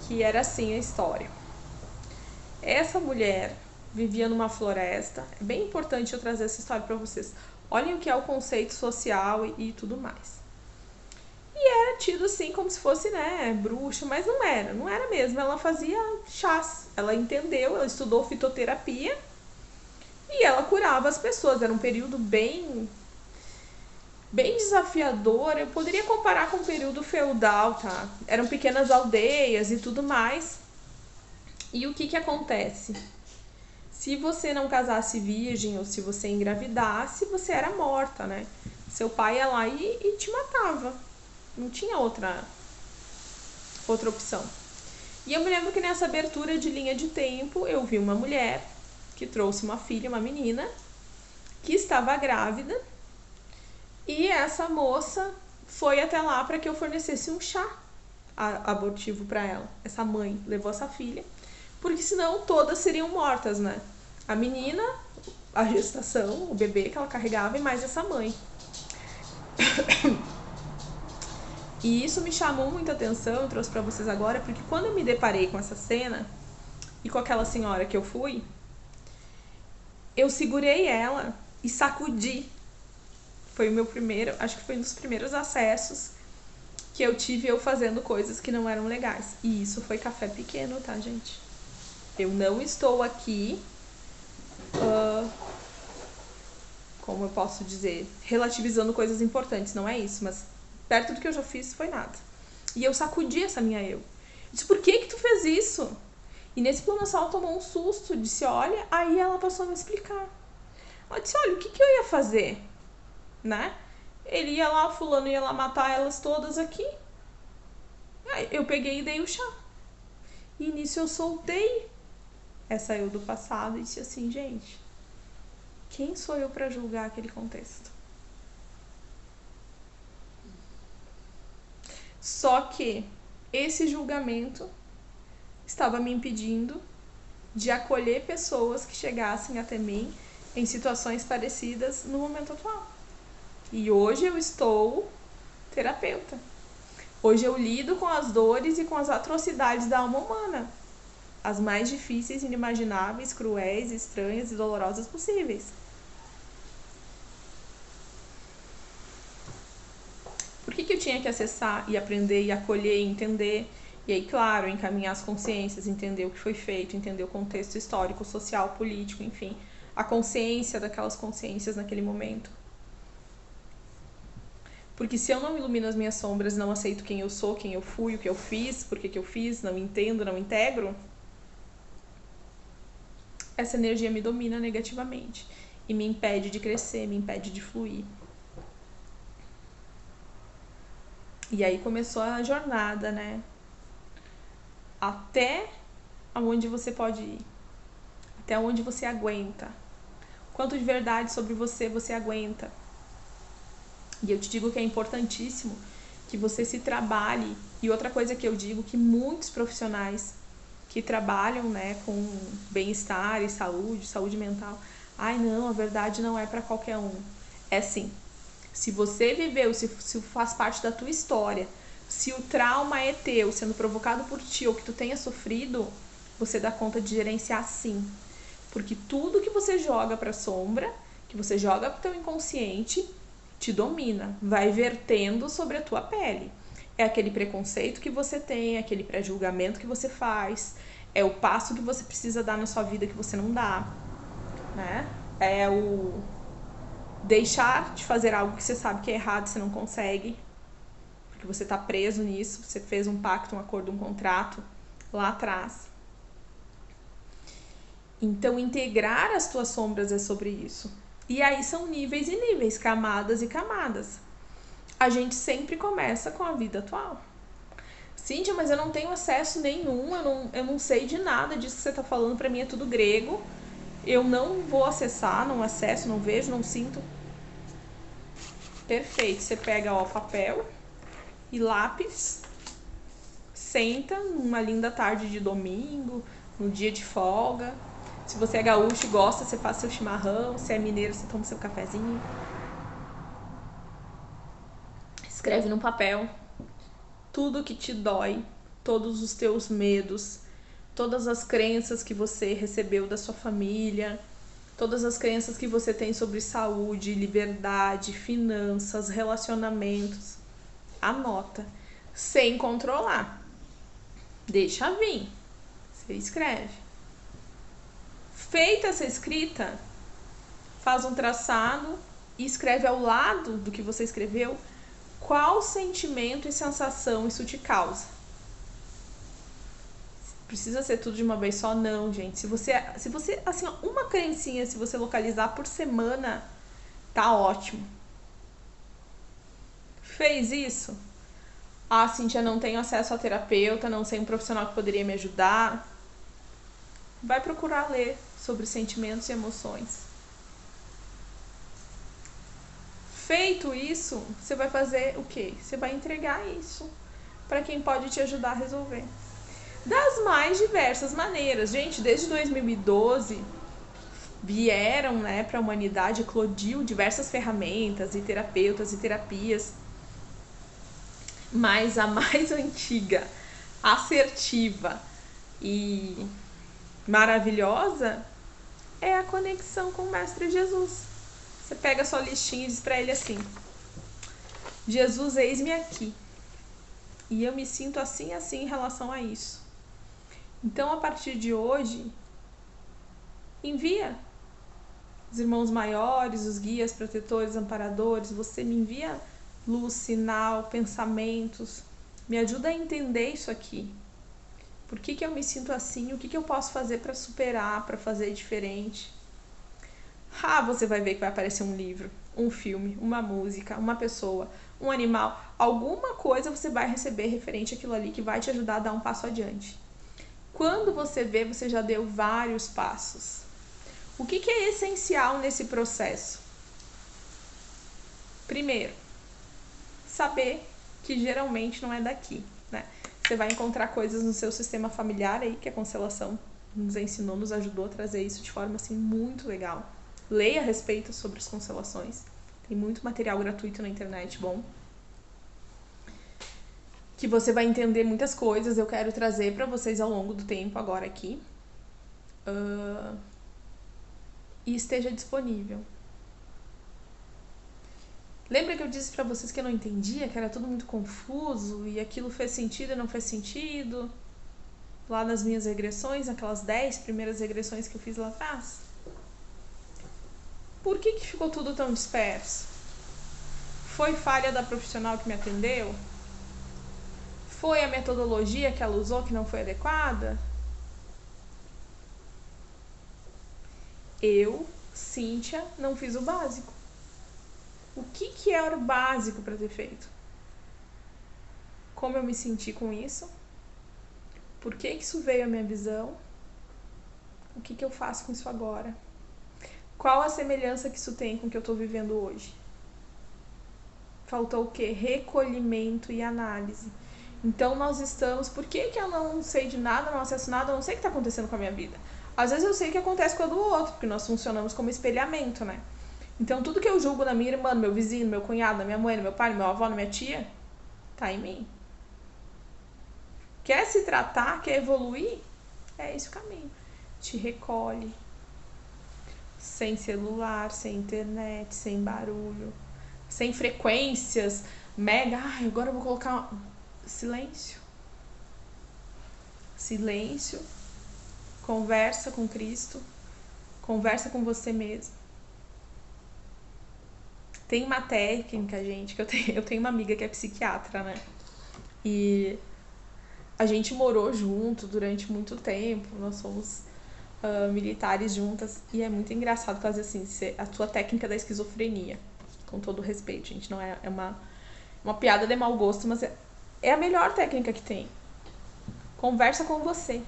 que era assim a história. Essa mulher vivia numa floresta. É bem importante eu trazer essa história para vocês. Olhem o que é o conceito social e tudo mais. E era tido assim como se fosse, né, bruxa, mas não era mesmo. Ela fazia chás. Ela entendeu, ela estudou fitoterapia e ela curava as pessoas. Era um período bem desafiador. Eu poderia comparar com o período feudal, tá? Eram pequenas aldeias e tudo mais. E o que acontece? Se você não casasse virgem ou se você engravidasse, você era morta, né? Seu pai ia lá e te matava. Não tinha outra opção. E eu me lembro que nessa abertura de linha de tempo, eu vi uma mulher que trouxe uma filha, uma menina, que estava grávida. E essa moça foi até lá para que eu fornecesse um chá abortivo para ela. Essa mãe levou essa filha, porque senão todas seriam mortas, né? A menina, a gestação, o bebê que ela carregava e mais essa mãe. E isso me chamou muita atenção, eu trouxe para vocês agora, porque quando eu me deparei com essa cena e com aquela senhora que eu fui, eu segurei ela e sacudi. Foi o meu primeiro, acho que foi um dos primeiros acessos que eu tive eu fazendo coisas que não eram legais. E isso foi café pequeno, tá, gente? Eu não estou aqui, como eu posso dizer, relativizando coisas importantes, não é isso, mas perto do que eu já fiz foi nada. E eu sacudi essa minha eu. Disse, por que tu fez isso? E nesse plano ela tomou um susto, disse, olha, aí ela passou a me explicar. Ela disse, olha, o que eu ia fazer? Né? Ele ia lá, fulano ia lá matar elas todas aqui. Aí eu peguei e dei o chá. E nisso eu soltei essa eu do passado e disse assim, gente, quem sou eu para julgar aquele contexto? Só que esse julgamento estava me impedindo de acolher pessoas que chegassem até mim em situações parecidas no momento atual. E hoje eu estou terapeuta. Hoje eu lido com as dores e com as atrocidades da alma humana. As mais difíceis, inimagináveis, cruéis, estranhas e dolorosas possíveis. Por que eu tinha que acessar e aprender e acolher e entender? E aí, claro, encaminhar as consciências, entender o que foi feito, entender o contexto histórico, social, político, enfim. A consciência daquelas consciências naquele momento. Porque se eu não ilumino as minhas sombras, não aceito quem eu sou, quem eu fui, o que eu fiz, por que eu fiz, não entendo, não integro, essa energia me domina negativamente e me impede de crescer, me impede de fluir. E aí começou a jornada, né? Até onde você pode ir. Até onde você aguenta. Quanto de verdade sobre você aguenta. E eu te digo que é importantíssimo que você se trabalhe. E outra coisa que eu digo, que muitos profissionais que trabalham, né, com bem-estar e saúde mental, ai não, a verdade não é para qualquer um. É sim. Se você viveu, se faz parte da tua história, se o trauma é teu, sendo provocado por ti ou que tu tenha sofrido, você dá conta de gerenciar sim. Porque tudo que você joga pra sombra, que você joga pro teu inconsciente, te domina, vai vertendo sobre a tua pele. É aquele preconceito que você tem, é aquele pré-julgamento que você faz, é o passo que você precisa dar na sua vida que você não dá, né? É o deixar de fazer algo que você sabe que é errado, você não consegue, porque você tá preso nisso, você fez um pacto, um acordo, um contrato lá atrás. Então, integrar as tuas sombras é sobre isso. E aí são níveis e níveis, camadas e camadas. A gente sempre começa com a vida atual. Cíntia, mas eu não tenho acesso nenhum, eu não sei de nada disso que você tá falando, pra mim é tudo grego. Eu não vou acessar, não acesso, não vejo, não sinto. Perfeito, você pega ó, papel e lápis, senta numa linda tarde de domingo, no dia de folga. Se você é gaúcho e gosta, você faz seu chimarrão, se é mineiro, você toma seu cafezinho. Escreve num papel tudo que te dói, todos os teus medos, todas as crenças que você recebeu da sua família, todas as crenças que você tem sobre saúde, liberdade, finanças, relacionamentos. Anota, sem controlar. Deixa vir. Você escreve. Feita essa escrita, faz um traçado e escreve ao lado do que você escreveu qual sentimento e sensação isso te causa. Precisa ser tudo de uma vez só? Não, gente. Se você assim, uma crencinha, se você localizar por semana, tá ótimo. Fez isso? Ah, Cíntia, não tenho acesso a terapeuta, não sei um profissional que poderia me ajudar. Vai procurar ler sobre sentimentos e emoções. Feito isso, você vai fazer o quê? Você vai entregar isso para quem pode te ajudar a resolver. Das mais diversas maneiras. Gente, desde 2012 vieram, né, para a humanidade, eclodiu diversas ferramentas e terapeutas e terapias. Mas a mais antiga, assertiva e maravilhosa é a conexão com o Mestre Jesus. Você pega a sua listinha e diz pra ele assim: Jesus, eis-me aqui. E eu me sinto assim em relação a isso. Então, a partir de hoje, envia os irmãos maiores, os guias, protetores, amparadores. Você me envia luz, sinal, pensamentos. Me ajuda a entender isso aqui. Por que eu me sinto assim? O que eu posso fazer para superar, para fazer diferente? Você vai ver que vai aparecer um livro, um filme, uma música, uma pessoa, um animal. Alguma coisa você vai receber referente àquilo ali que vai te ajudar a dar um passo adiante. Quando você vê, você já deu vários passos. O que é essencial nesse processo? Primeiro, saber que geralmente não é daqui, né? Você vai encontrar coisas no seu sistema familiar aí, que a constelação nos ensinou, nos ajudou a trazer isso de forma assim muito legal. Leia a respeito sobre as constelações. Tem muito material gratuito na internet, bom. Que você vai entender muitas coisas. Eu quero trazer para vocês ao longo do tempo agora aqui. E esteja disponível. Lembra que eu disse para vocês que eu não entendia, que era tudo muito confuso e aquilo fez sentido e não fez sentido? Lá nas minhas regressões, aquelas 10 primeiras regressões que eu fiz lá atrás. Por que ficou tudo tão disperso? Foi falha da profissional que me atendeu? Foi a metodologia que ela usou que não foi adequada? Eu, Cíntia, não fiz o básico. O que era o básico para ter feito? Como eu me senti com isso? Por que isso veio à minha visão? O que eu faço com isso agora? Qual a semelhança que isso tem com o que eu estou vivendo hoje? Faltou o quê? Recolhimento e análise. Então nós estamos... Por que eu não sei de nada, não acesso nada, eu não sei o que está acontecendo com a minha vida? Às vezes eu sei o que acontece com a do outro, porque nós funcionamos como espelhamento, né? Então tudo que eu julgo na minha irmã, no meu vizinho, no meu cunhado, na minha mãe, no meu pai, no meu avô, na minha tia, tá em mim. Quer se tratar, quer evoluir? É esse o caminho. Te recolhe. Sem celular, sem internet, sem barulho, sem frequências mega. Agora eu vou colocar silêncio. Silêncio. Conversa com Cristo. Conversa com você mesmo. Tem uma técnica, gente, que eu tenho uma amiga que é psiquiatra, né? E a gente morou junto durante muito tempo. Nós somos militares juntas. E é muito engraçado fazer assim, a tua técnica da esquizofrenia. Com todo respeito, gente. Não é uma piada de mau gosto, mas é a melhor técnica que tem. Conversa com você.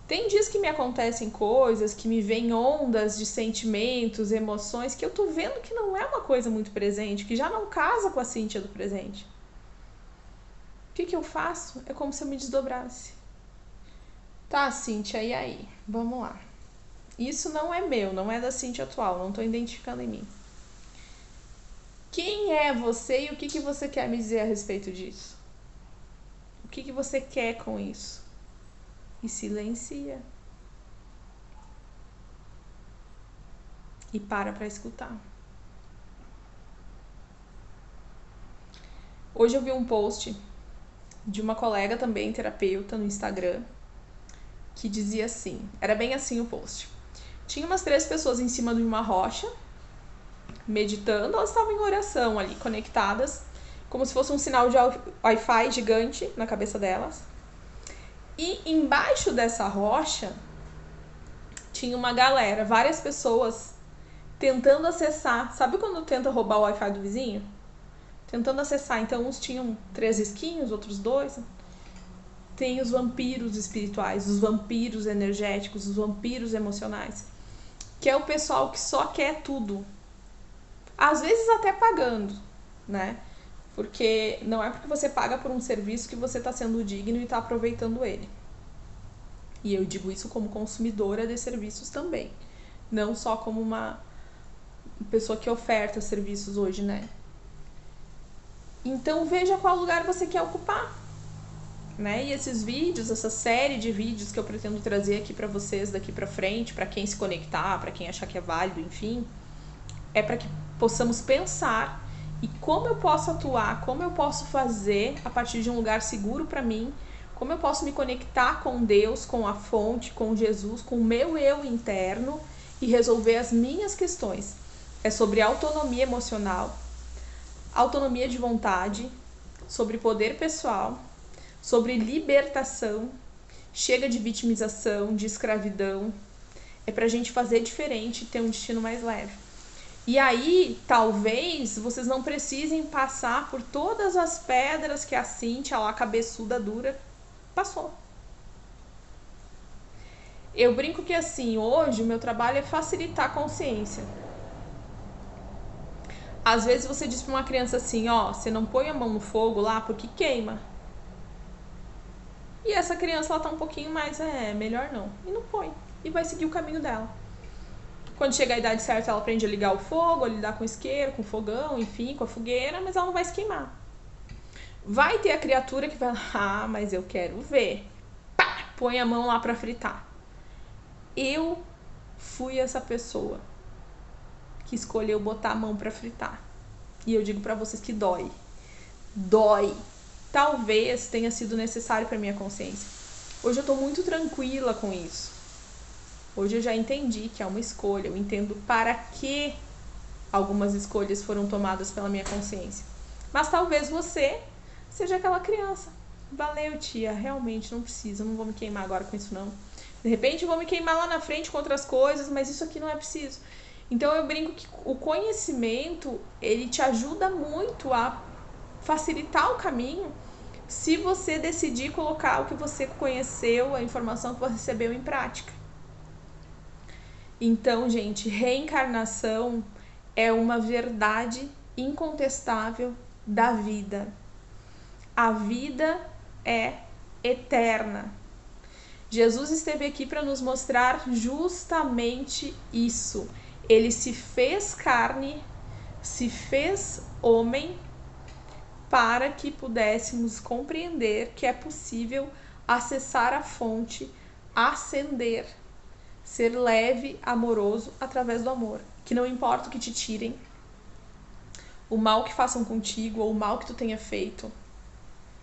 Tem dias que me acontecem coisas, que me vêm ondas de sentimentos, emoções, que eu tô vendo que não é uma coisa muito presente, que já não casa com a Cíntia do presente. O que eu faço? É como se eu me desdobrasse. Tá, Cíntia, e aí? Vamos lá. Isso não é meu, não é da Cíntia atual, não tô identificando em mim. Quem é você e o que você quer me dizer a respeito disso? O que você quer com isso? E silencia. E para escutar. Hoje eu vi um post de uma colega também, terapeuta, no Instagram, que dizia assim, era bem assim o post. Tinha umas 3 pessoas em cima de uma rocha, meditando, elas estavam em oração ali, conectadas, como se fosse um sinal de Wi-Fi gigante na cabeça delas. E embaixo dessa rocha tinha uma galera, várias pessoas tentando acessar. Sabe quando tenta roubar o Wi-Fi do vizinho? Tentando acessar. Então uns tinham 3 risquinhos, outros 2. Tem os vampiros espirituais, os vampiros energéticos, os vampiros emocionais, que é o pessoal que só quer tudo. Às vezes até pagando, né? Porque não é porque você paga por um serviço que você está sendo digno e está aproveitando ele. E eu digo isso como consumidora de serviços também. Não só como uma pessoa que oferta serviços hoje, né? Então veja qual lugar você quer ocupar. né? E esses vídeos, essa série de vídeos que eu pretendo trazer aqui pra vocês daqui pra frente, pra quem se conectar, pra quem achar que é válido, enfim, é para que possamos pensar e como eu posso atuar, como eu posso fazer a partir de um lugar seguro para mim, como eu posso me conectar com Deus, com a fonte, com Jesus, com o meu eu interno e resolver as minhas questões. É sobre autonomia emocional, autonomia de vontade, sobre poder pessoal, sobre libertação, chega de vitimização, de escravidão. É pra gente fazer diferente e ter um destino mais leve. E aí, talvez, vocês não precisem passar por todas as pedras que a Cíntia, lá, cabeçuda, dura, passou. Eu brinco que, assim, hoje o meu trabalho é facilitar a consciência. Às vezes você diz pra uma criança assim, ó, você não põe a mão no fogo lá porque queima. E essa criança, ela tá um pouquinho mais, melhor não. E não põe. E vai seguir o caminho dela. Quando chega a idade certa, ela aprende a ligar o fogo, a lidar com o isqueiro, com o fogão, enfim, com a fogueira, mas ela não vai se queimar. Vai ter a criatura que vai lá, mas eu quero ver. Pá, põe a mão lá pra fritar. Eu fui essa pessoa que escolheu botar a mão pra fritar. E eu digo pra vocês que dói. Dói. Talvez tenha sido necessário pra minha consciência. Hoje eu tô muito tranquila com isso. Hoje eu já entendi que é uma escolha, eu entendo para que algumas escolhas foram tomadas pela minha consciência. Mas talvez você seja aquela criança. Valeu, tia, realmente não precisa, não vou me queimar agora com isso não. De repente eu vou me queimar lá na frente com outras coisas, mas isso aqui não é preciso. Então eu brinco que o conhecimento, ele te ajuda muito a facilitar o caminho se você decidir colocar o que você conheceu, a informação que você recebeu em prática. Então, gente, reencarnação é uma verdade incontestável da vida. A vida é eterna. Jesus esteve aqui para nos mostrar justamente isso. Ele se fez carne, se fez homem, para que pudéssemos compreender que é possível acessar a fonte, ascender, ser leve, amoroso, através do amor. Que não importa o que te tirem, o mal que façam contigo ou o mal que tu tenha feito.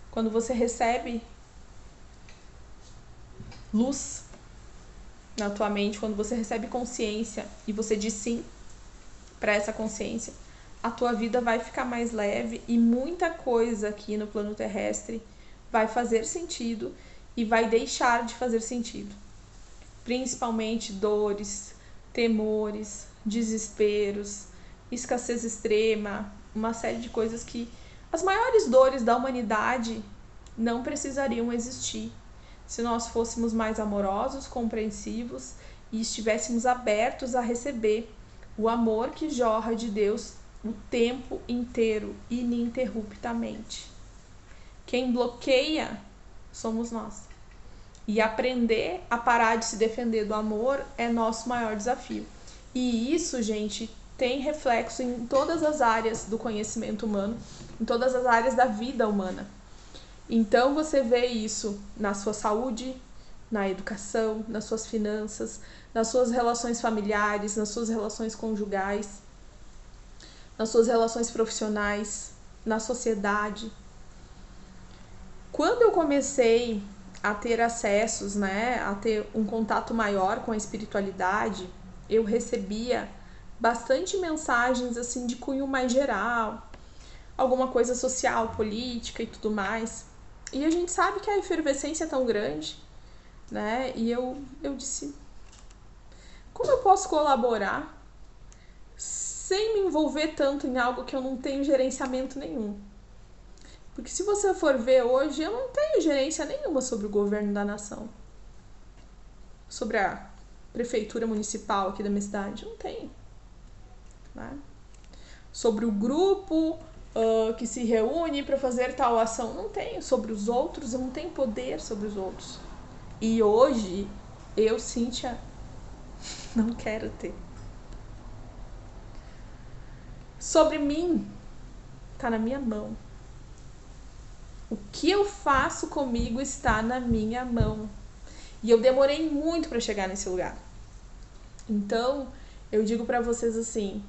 Quando você recebe luz na tua mente, quando você recebe consciência e você diz sim para essa consciência, a tua vida vai ficar mais leve e muita coisa aqui no plano terrestre vai fazer sentido e vai deixar de fazer sentido. Principalmente dores, temores, desesperos, escassez extrema, uma série de coisas que as maiores dores da humanidade não precisariam existir se nós fôssemos mais amorosos, compreensivos e estivéssemos abertos a receber o amor que jorra de Deus o tempo inteiro, ininterruptamente. Quem bloqueia somos nós. E aprender a parar de se defender do amor é nosso maior desafio. E isso, gente, tem reflexo em todas as áreas do conhecimento humano, em todas as áreas da vida humana. Então você vê isso na sua saúde, na educação, nas suas finanças, nas suas relações familiares, nas suas relações conjugais, nas suas relações profissionais, na sociedade. Quando eu comecei a ter acessos, né, a ter um contato maior com a espiritualidade, eu recebia bastante mensagens assim de cunho mais geral, alguma coisa social, política e tudo mais. E a gente sabe que a efervescência é tão grande, né? E eu disse, como eu posso colaborar sem me envolver tanto em algo que eu não tenho gerenciamento nenhum? Porque se você for ver hoje, eu não tenho gerência nenhuma sobre o governo da nação. Sobre a prefeitura municipal aqui da minha cidade, eu não tenho. Né? Sobre o grupo que se reúne para fazer tal ação, não tenho. Sobre os outros, eu não tenho poder sobre os outros. E hoje, eu, Cíntia, não quero ter. Sobre mim, tá na minha mão. O que eu faço comigo está na minha mão. E eu demorei muito para chegar nesse lugar. Então, eu digo para vocês assim,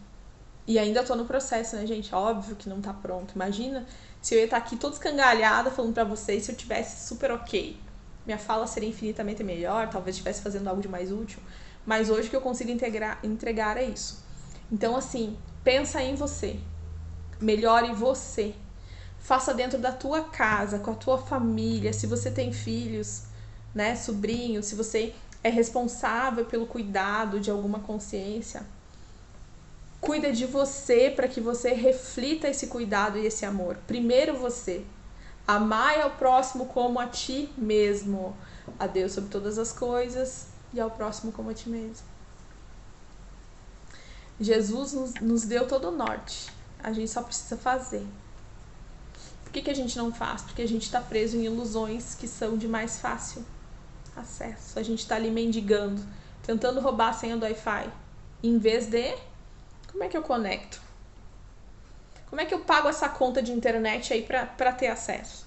e ainda tô no processo, né, gente? Óbvio que não tá pronto. Imagina se eu ia estar aqui toda escangalhada falando pra vocês se eu tivesse super ok. Minha fala seria infinitamente melhor, talvez estivesse fazendo algo de mais útil. Mas hoje o que eu consigo entregar é isso. Então, assim, pensa em você. Melhore você. Faça dentro da tua casa, com a tua família, se você tem filhos, né, sobrinhos, se você é responsável pelo cuidado de alguma consciência, cuida de você para que você reflita esse cuidado e esse amor. Primeiro você. Amai ao próximo como a ti mesmo. A Deus sobre todas as coisas e ao próximo como a ti mesmo. Jesus nos deu todo o norte. A gente só precisa fazer. Por que a gente não faz? Porque a gente está preso em ilusões que são de mais fácil acesso. A gente está ali mendigando, tentando roubar a senha do Wi-Fi. Em vez de... Como é que eu conecto? Como é que eu pago essa conta de internet aí pra ter acesso?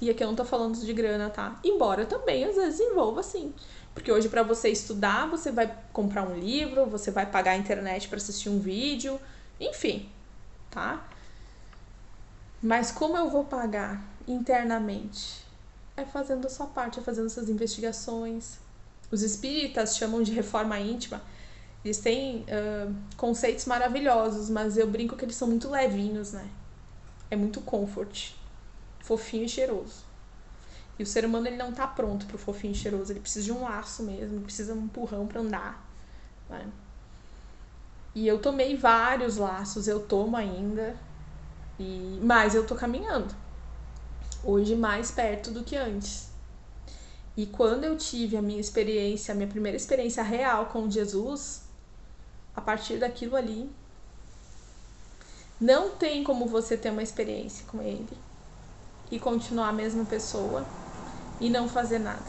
E aqui eu não tô falando de grana, tá? Embora também às vezes envolva sim. Porque hoje pra você estudar, você vai comprar um livro, você vai pagar a internet pra assistir um vídeo, enfim, tá? Mas como eu vou pagar internamente? É fazendo a sua parte, é fazendo suas investigações. Os espíritas chamam de reforma íntima. Eles têm conceitos maravilhosos, mas eu brinco que eles são muito levinhos, né? É muito comfort, fofinho e cheiroso. E o ser humano ele não tá pronto pro fofinho e cheiroso, ele precisa de um laço mesmo, ele precisa de um empurrão pra andar, né? E eu tomei vários laços, eu tomo ainda, mas eu tô caminhando. Hoje mais perto do que antes. E quando eu tive a minha experiência, a minha primeira experiência real com Jesus, a partir daquilo ali, não tem como você ter uma experiência com ele e continuar a mesma pessoa e não fazer nada.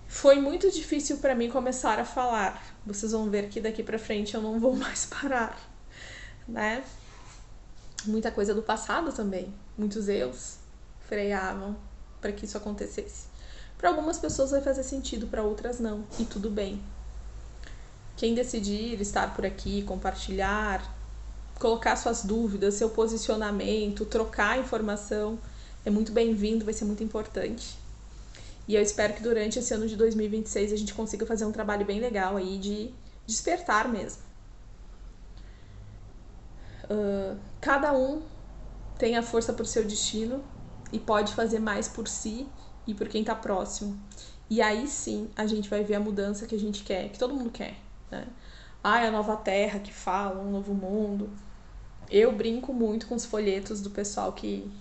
Foi muito difícil para mim começar a falar. Vocês vão ver que daqui para frente eu não vou mais parar, né? Muita coisa do passado também, muitos erros freavam para que isso acontecesse. Para algumas pessoas vai fazer sentido, para outras não, e tudo bem. Quem decidir estar por aqui, compartilhar, colocar suas dúvidas, seu posicionamento, trocar informação, é muito bem-vindo, vai ser muito importante. E eu espero que durante esse ano de 2026 a gente consiga fazer um trabalho bem legal aí de despertar mesmo. Cada um tem a força pro seu destino e pode fazer mais por si e por quem tá próximo. E aí sim a gente vai ver a mudança que a gente quer, que todo mundo quer, né? A nova terra que fala, um novo mundo. Eu brinco muito com os folhetos do pessoal que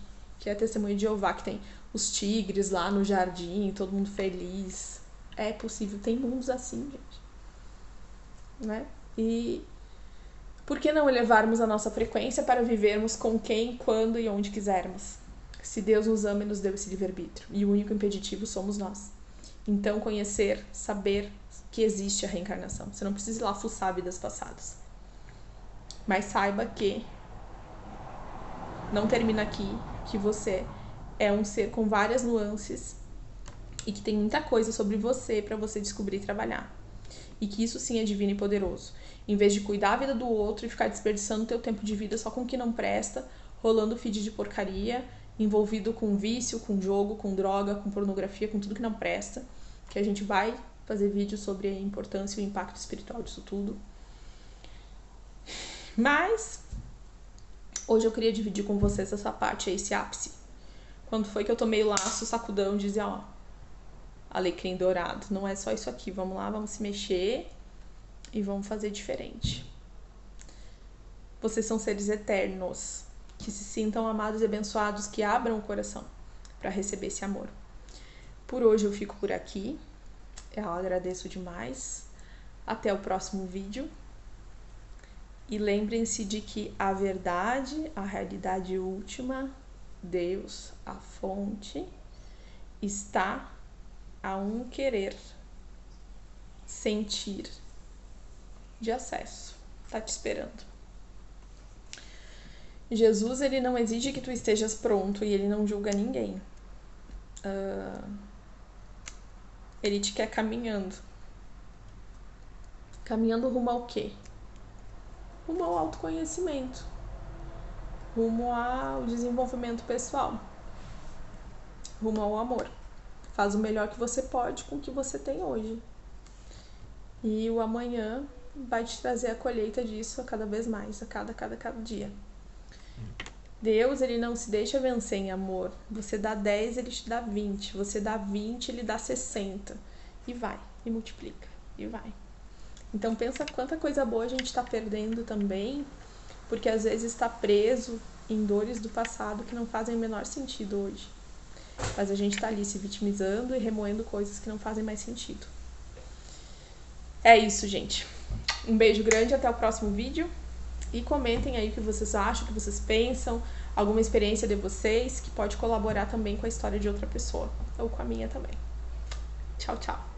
é testemunho de Jeová, que tem os tigres lá no jardim, todo mundo feliz. É possível, tem mundos assim, gente. Né? E por que não elevarmos a nossa frequência para vivermos com quem, quando e onde quisermos? Se Deus nos ama e nos deu esse livre-arbítrio. E o único impeditivo somos nós. Então, conhecer, saber que existe a reencarnação. Você não precisa ir lá fuçar vidas passadas. Mas saiba que não termina aqui, que você é um ser com várias nuances e que tem muita coisa sobre você para você descobrir e trabalhar. E que isso sim é divino e poderoso. Em vez de cuidar da vida do outro e ficar desperdiçando teu tempo de vida só com o que não presta, rolando feed de porcaria, envolvido com vício, com jogo, com droga, com pornografia, com tudo que não presta, que a gente vai fazer vídeo sobre a importância e o impacto espiritual disso tudo. Mas hoje eu queria dividir com vocês essa parte aí, esse ápice. Quando foi que eu tomei o laço, sacudão, dizia, ó, alecrim dourado, não é só isso aqui, vamos lá, vamos se mexer e vamos fazer diferente. Vocês são seres eternos, que se sintam amados e abençoados, que abram o coração para receber esse amor. Por hoje eu fico por aqui, eu agradeço demais, até o próximo vídeo. E lembrem-se de que a verdade, a realidade última, Deus, a fonte, está a um querer sentir de acesso. Tá te esperando. Jesus, ele não exige que tu estejas pronto e ele não julga ninguém. Ele te quer caminhando. Caminhando rumo ao quê? Rumo ao autoconhecimento. Rumo ao desenvolvimento pessoal. Rumo ao amor. Faz o melhor que você pode com o que você tem hoje. E o amanhã vai te trazer a colheita disso a cada vez mais, a cada dia. Deus, ele não se deixa vencer em amor. Você dá 10, ele te dá 20. Você dá 20, ele dá 60. E vai, e multiplica, e vai. Então pensa quanta coisa boa a gente está perdendo também, porque às vezes está preso em dores do passado que não fazem o menor sentido hoje. Mas a gente está ali se vitimizando e remoendo coisas que não fazem mais sentido. É isso, gente. Um beijo grande, até o próximo vídeo. E comentem aí o que vocês acham, o que vocês pensam, alguma experiência de vocês que pode colaborar também com a história de outra pessoa, ou com a minha também. Tchau, tchau.